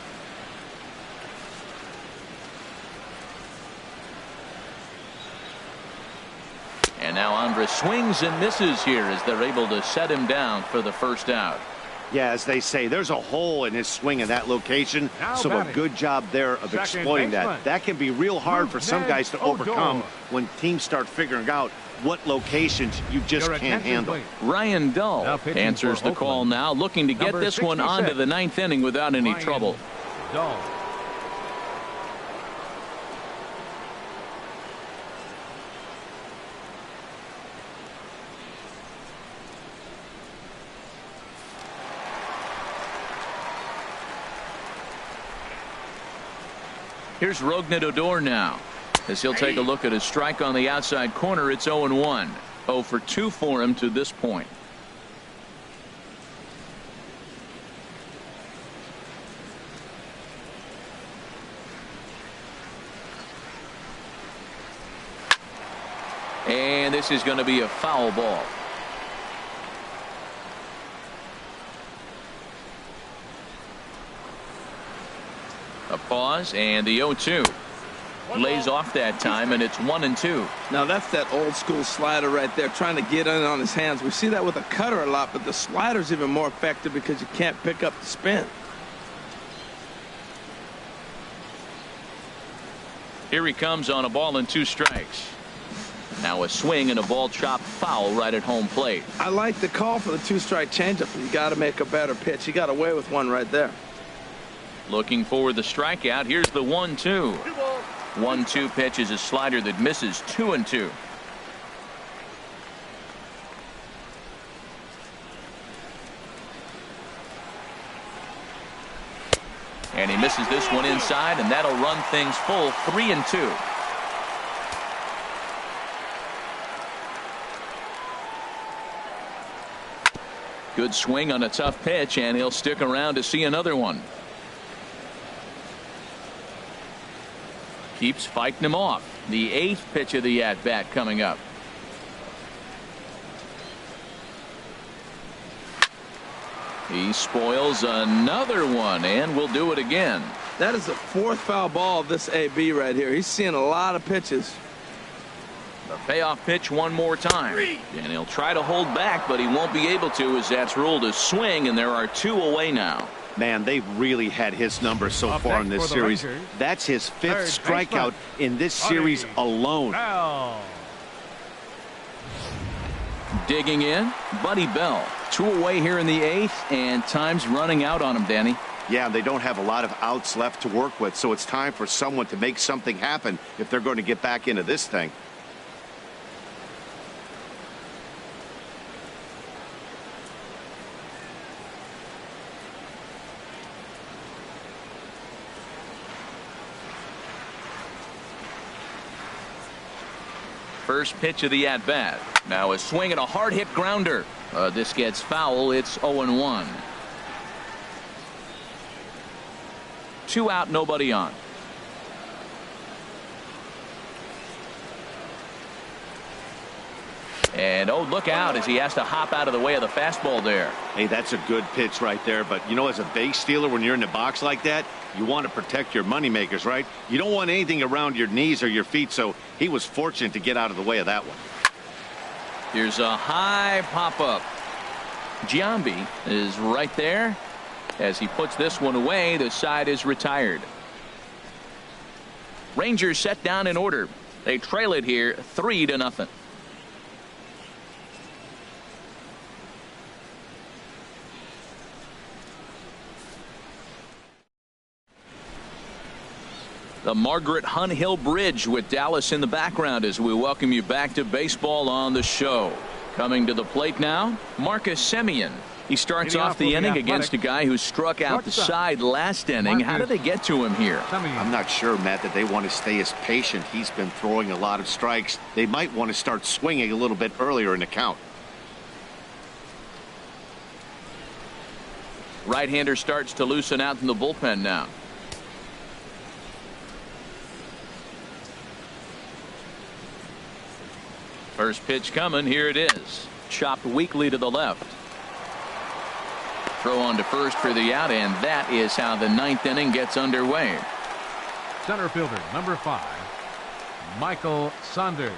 And now Andrus swings and misses here as they're able to set him down for the first out. Yeah, as they say, there's a hole in his swing in that location, so a good job there of exploiting that. That can be real hard for some guys to overcome when teams start figuring out what locations you just can't handle. Ryan Dull answers the call now, looking to get this one onto the 9th inning without any trouble. Dull. Here's Rognadodor now, as he'll take a look at his strike on the outside corner. It's 0-1. 0 for 2 for him to this point. And this is going to be a foul ball. A pause, and the 0-2 lays off that time, and it's 1-2. Now that's that old school slider right there, trying to get in on his hands. We see that with a cutter a lot, but the slider's even more effective because you can't pick up the spin. Here he comes on a ball and 2 strikes. Now a swing and a ball chopped foul right at home plate. I like the call for the 2-strike changeup, but you got to make a better pitch. He got away with one right there. Looking for the strikeout. Here's the 1-2. 1-2 pitch is a slider that misses. 2-2. And he misses this one inside, and that'll run things full. 3-2. Good swing on a tough pitch, and he'll stick around to see another one. Keeps fighting him off. The 8th pitch of the at-bat coming up. He spoils another one, and will do it again. That is the 4th foul ball of this AB right here. He's seeing a lot of pitches. The payoff pitch one more time, and he'll try to hold back, but he won't be able to, as that's ruled a swing, and there are 2 away now. Man, they've really had his number so far in this series. That's his 5th strikeout in this series alone. Digging in, Buddy Bell. 2 away here in the 8th, and time's running out on him, Danny. Yeah, they don't have a lot of outs left to work with, so it's time for someone to make something happen if they're going to get back into this thing. First pitch of the at-bat. Now a swing and a hard hit grounder. This gets foul. It's 0-1. 2 out, nobody on. And oh, look out as he has to hop out of the way of the fastball there. Hey, that's a good pitch right there. But you know, as a base stealer, when you're in the box like that, you want to protect your moneymakers, right? You don't want anything around your knees or your feet, so he was fortunate to get out of the way of that one. Here's a high pop-up. Giambi is right there. As he puts this one away, the side is retired. Rangers set down in order. They trail it here 3-0. The Margaret Hunt Hill Bridge with Dallas in the background as we welcome you back to baseball on the show. Coming to the plate now, Marcus Semien. He starts off the inning against a guy who struck out the side last inning. How did they get to him here? I'm not sure, Matt, that they want to stay as patient. He's been throwing a lot of strikes. They might want to start swinging a little bit earlier in the count. Right-hander starts to loosen out in the bullpen now. First pitch coming. Here it is. Chopped weakly to the left. Throw on to first for the out, and that is how the 9th inning gets underway. Center fielder number 5, Michael Saunders.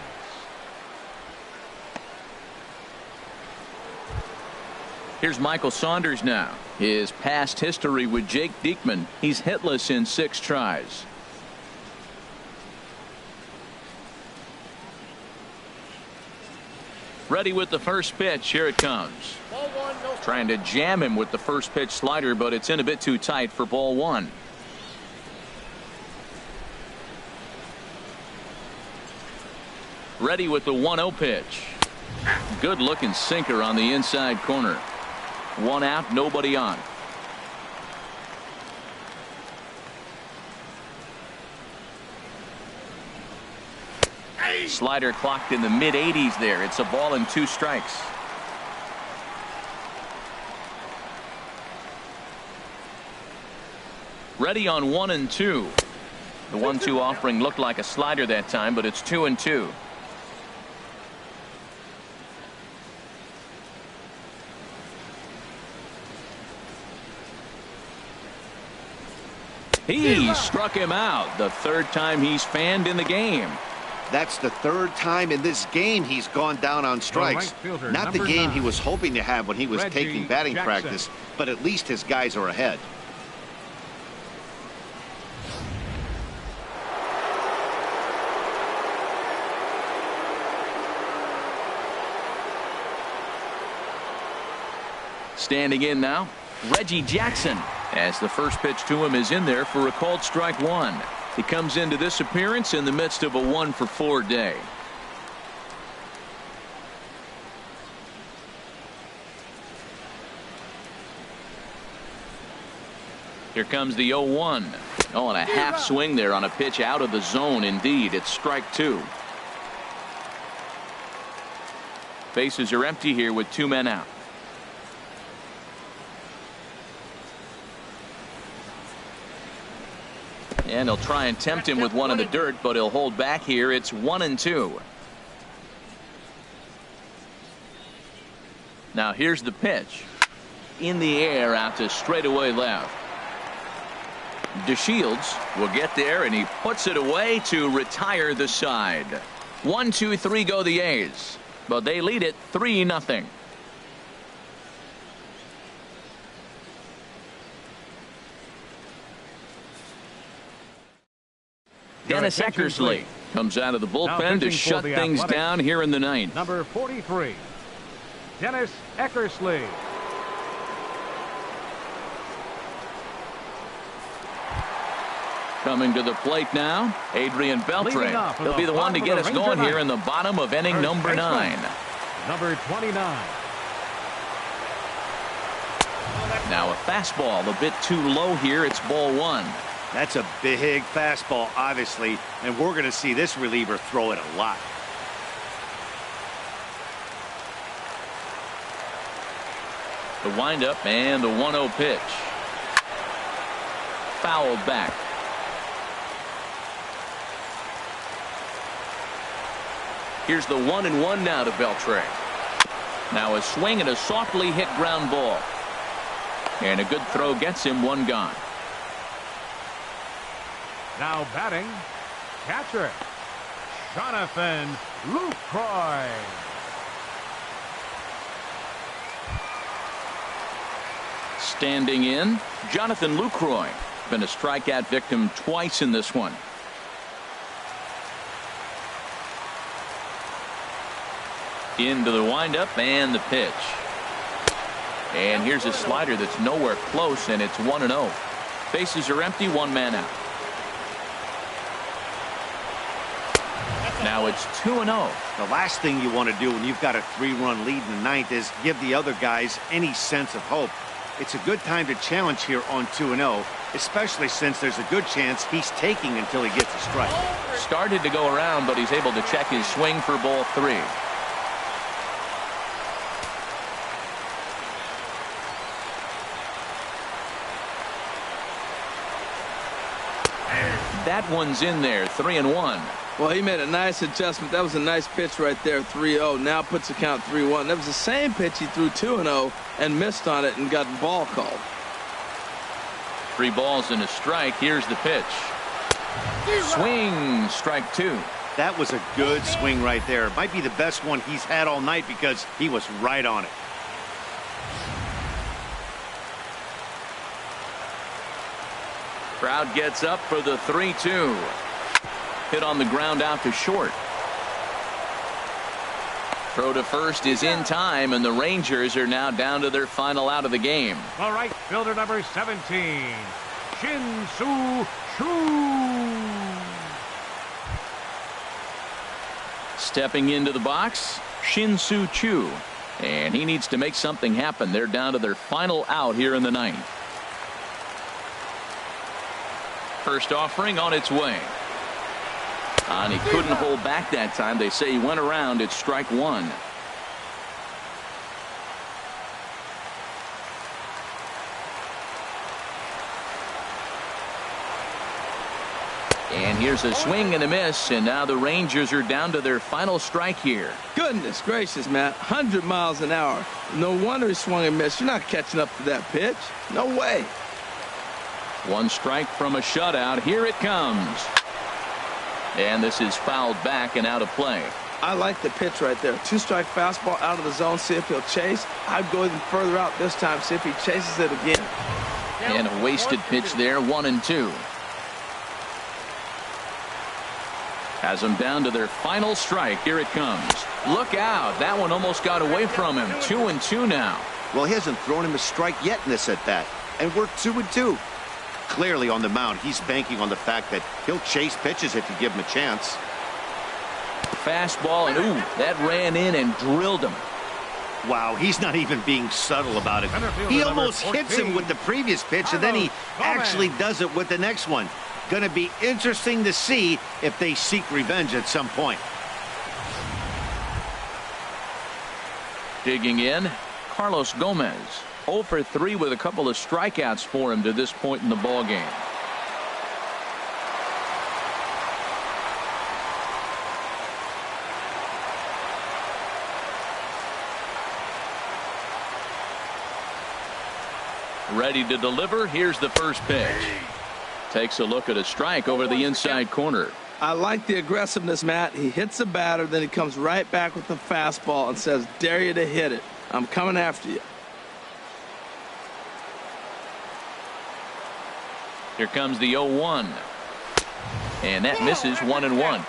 Here's Michael Saunders now. His past history with Jake Diekman. He's hitless in 6 tries. Ready with the first pitch. Here it comes. Ball 1, no strike. Trying to jam him with the first pitch slider, but it's in a bit too tight for ball 1. Ready with the 1-0 pitch. Good looking sinker on the inside corner. 1 out, nobody on. Slider clocked in the mid-80s there. It's a ball and 2 strikes. Ready on 1-2. The 1-2 offering looked like a slider that time, but it's 2-2. He struck him out. The 3rd time he's fanned in the game. That's the 3rd time in this game he's gone down on strikes. Not the game he was hoping to have when he was taking batting practice, but at least his guys are ahead. Standing in now, Reggie Jackson, as the first pitch to him is in there for a called strike 1. He comes into this appearance in the midst of a 1-for-4 day. Here comes the 0-1. Oh, and a half swing there on a pitch out of the zone. Indeed, it's strike 2. Bases are empty here with 2 men out. And he'll try and tempt him with one in the dirt, but he'll hold back here. It's 1-2. Now here's the pitch. In the air out to straightaway left. DeShields will get there, and he puts it away to retire the side. 1-2-3 go the A's, but they lead it 3-0. Dennis Eckersley comes out of the bullpen to shut things down here in the 9th. Number 43, Dennis Eckersley. Coming to the plate now, Adrian Beltre. He'll be the one to get us going here in the bottom of inning number 9. Number 29. Now a fastball a bit too low here. It's ball 1. That's a big fastball, obviously, and we're going to see this reliever throw it a lot. The windup and the 1-0 pitch. Fouled back. Here's the 1-1 now to Beltre. Now a swing and a softly hit ground ball. And a good throw gets him 1 gone. Now batting, catcher, Jonathan Lucroy. Standing in, Jonathan Lucroy. Been a strikeout victim twice in this one. Into the windup and the pitch. And here's a slider that's nowhere close, and it's 1-0. Bases are empty, 1 man out. Now it's 2-0. The last thing you want to do when you've got a 3-run lead in the 9th is give the other guys any sense of hope. It's a good time to challenge here on 2-0, especially since there's a good chance he's taking until he gets a strike. Started to go around, but he's able to check his swing for ball 3. That one's in there, 3-1. Well, he made a nice adjustment. That was a nice pitch right there, 3-0. Now puts the count 3-1. That was the same pitch he threw 2-0 and missed on it and got ball called. 3 balls and a strike. Here's the pitch. Swing, strike 2. That was a good swing right there. Might be the best one he's had all night because he was right on it. Crowd gets up for the 3-2. Hit on the ground out to short. Throw to first is in time, and the Rangers are now down to their final out of the game. All right, fielder number 17, Shin-Soo Choo. Stepping into the box, Shin-Soo Choo. And he needs to make something happen. They're down to their final out here in the 9th. First offering on its way. And he couldn't hold back that time. They say he went around. It's strike one. And here's a swing and a miss, and now the Rangers are down to their final strike here. Goodness gracious, man. 100 miles an hour. No wonder he swung and missed. You're not catching up to that pitch. No way. One strike from a shutout. Here it comes. And this is fouled back and out of play. I like the pitch right there. Two-strike fastball out of the zone. See if he'll chase. I'd go even further out this time. See if he chases it again. And a wasted pitch there. 1-2. Has them down to their final strike. Here it comes. Look out. That one almost got away from him. 2-2 now. Well, he hasn't thrown him a strike yet in this at-bat. And we're 2-2. Clearly on the mound, he's banking on the fact that he'll chase pitches if you give him a chance. Fastball, and ooh, that ran in and drilled him. Wow, he's not even being subtle about it. He almost hits him with the previous pitch, and then he actually does it with the next one. Going to be interesting to see if they seek revenge at some point. Digging in, Carlos Gomez. 0 for 3 with a couple of strikeouts for him to this point in the ball game. Ready to deliver. Here's the first pitch. Takes a look at a strike over the inside corner. I like the aggressiveness, Matt. He hits the batter, then he comes right back with the fastball and says, dare you to hit it. I'm coming after you. Here comes the 0-1. And that misses. 1-1.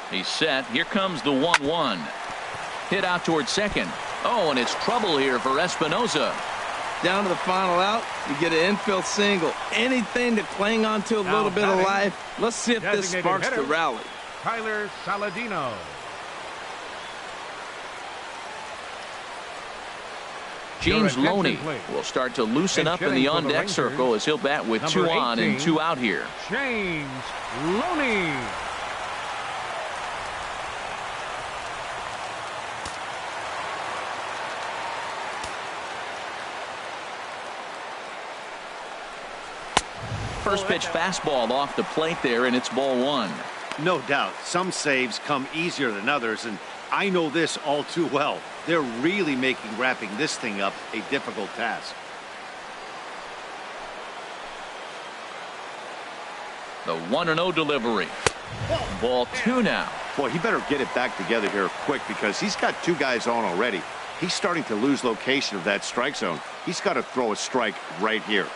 He's set. Here comes the 1-1. Hit out towards second. Oh, and it's trouble here for Espinosa. Down to the final out, you get an infield single. Anything to cling on to a little bit of life. Let's see if this sparks the rally. Tyler Saladino. James Loney will start to loosen up in the on-deck circle as he'll bat with 2 on and 2 out here. James Loney. First pitch fastball off the plate there, and it's ball 1. No doubt. Some saves come easier than others, and I know this all too well. They're really making wrapping this thing up a difficult task. The 1-0 delivery. Ball 2 now. Boy, he better get it back together here quick because he's got 2 guys on already. He's starting to lose location of that strike zone. He's got to throw a strike right here.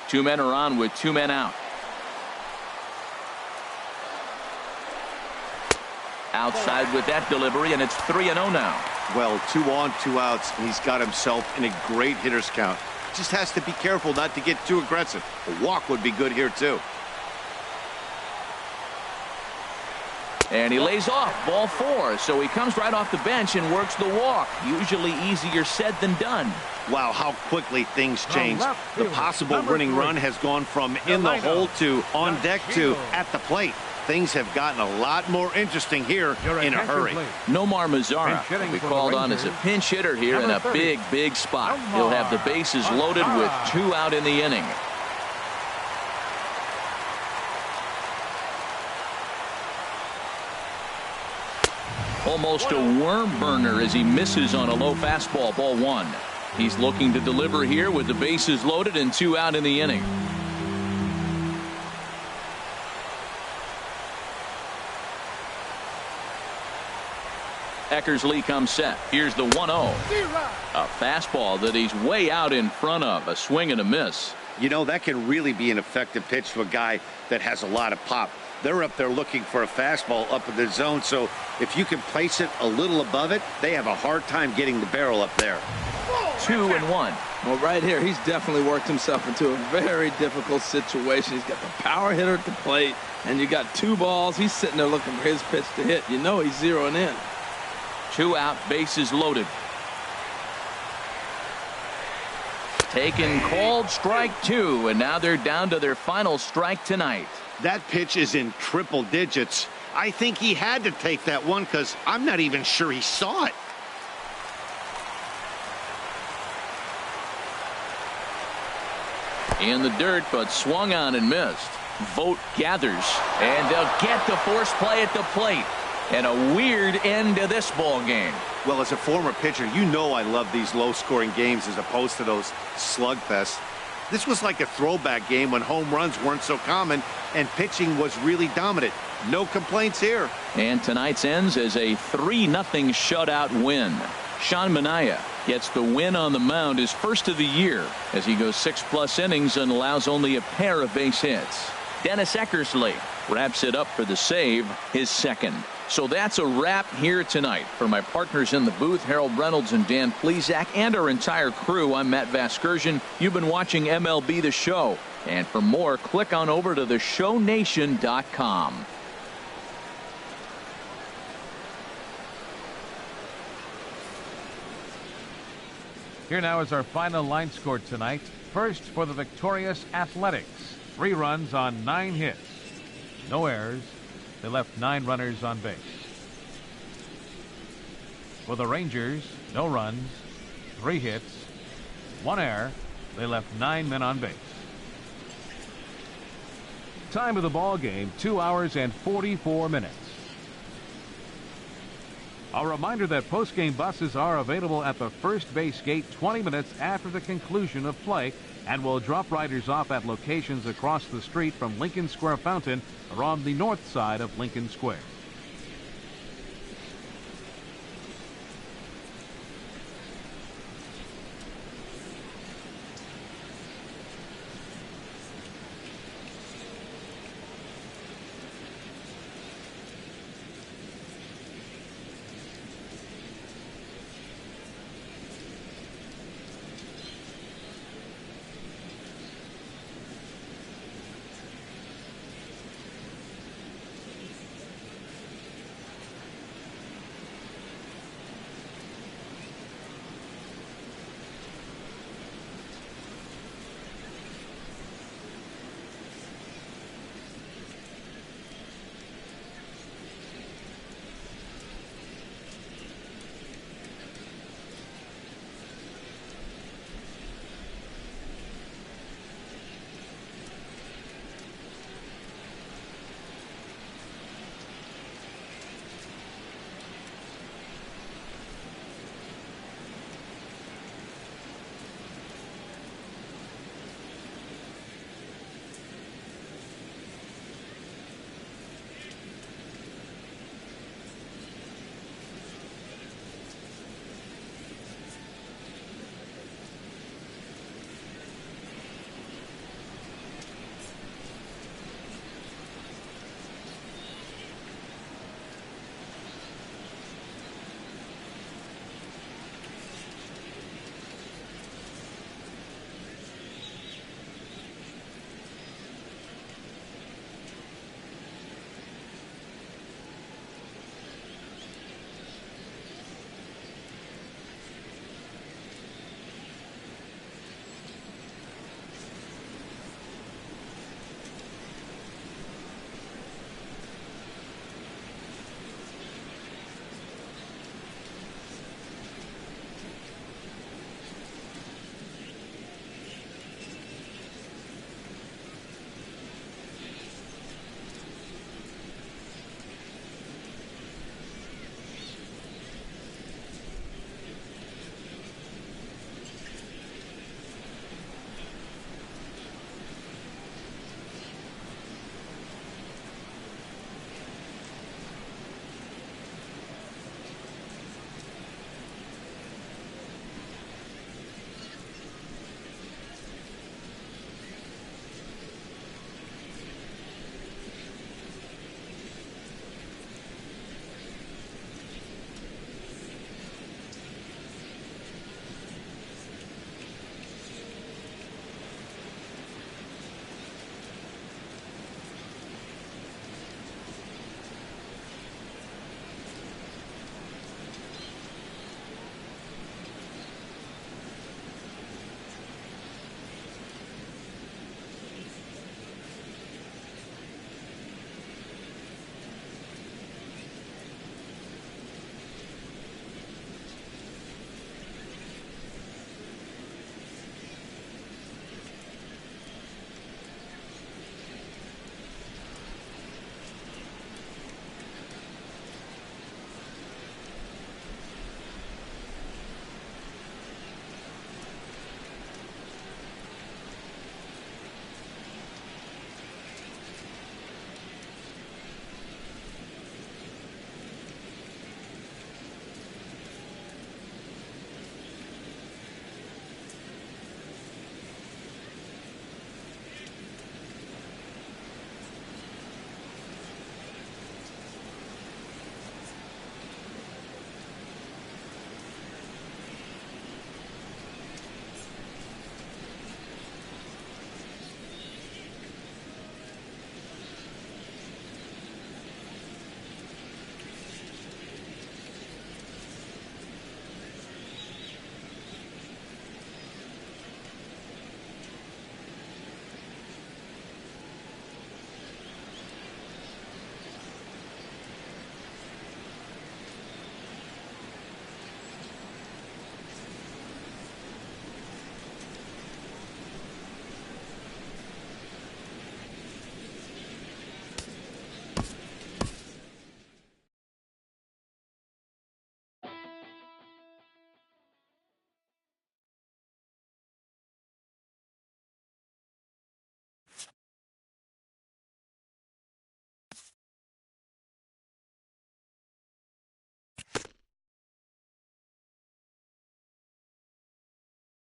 2 men are on with 2 men out. Outside with that delivery, and it's 3-0 now. Well, 2 on, 2 outs, and he's got himself in a great hitter's count. Just has to be careful not to get too aggressive. A walk would be good here, too. And he lays off. Ball 4. So he comes right off the bench and works the walk. Usually easier said than done. Wow, how quickly things change. The possible winning run has gone from in the hole to on deck to at the plate. Things have gotten a lot more interesting here in a hurry. Nomar Mazara will be called on as a pinch hitter here in a big spot. He'll have the bases loaded with 2 out in the inning. Almost a worm burner as he misses on a low fastball. Ball 1. He's looking to deliver here with the bases loaded and 2 out in the inning. Eckersley comes set. Here's the 1-0. A fastball that he's way out in front of. A swing and a miss. You know, that can really be an effective pitch to a guy that has a lot of pop. They're up there looking for a fastball up in the zone, so if you can place it a little above it, they have a hard time getting the barrel up there. 2-1. Well, right here, he's definitely worked himself into a very difficult situation. He's got the power hitter at the plate, and you got 2 balls. He's sitting there looking for his pitch to hit. You know he's zeroing in. 2 out, bases loaded. Taken, called, strike 2, and now they're down to their final strike tonight. That pitch is in triple digits. I think he had to take that one because I'm not even sure he saw it. In the dirt, but swung on and missed. Vogt gathers, and they'll get the force play at the plate. And a weird end to this ball game. Well, as a former pitcher, you know I love these low-scoring games as opposed to those slugfests. This was like a throwback game when home runs weren't so common and pitching was really dominant. No complaints here. And tonight's ends as a 3-0 shutout win. Sean Manaea gets the win on the mound, his first of the year, as he goes 6+ innings and allows only a pair of base hits. Dennis Eckersley wraps it up for the save, his second. So that's a wrap here tonight. For my partners in the booth, Harold Reynolds and Dan Plesac, and our entire crew, I'm Matt Vasgersian. You've been watching MLB The Show. And for more, click on over to theshownation.com. Here now is our final line score tonight. First for the victorious Athletics. 3 runs on 9 hits. No errors. They left 9 runners on base. For the Rangers, no runs, 3 hits, 1 error. They left 9 men on base. Time of the ball game, 2 hours and 44 minutes. A reminder that postgame buses are available at the first base gate 20 minutes after the conclusion of play and will drop riders off at locations across the street from Lincoln Square Fountain or on the north side of Lincoln Square.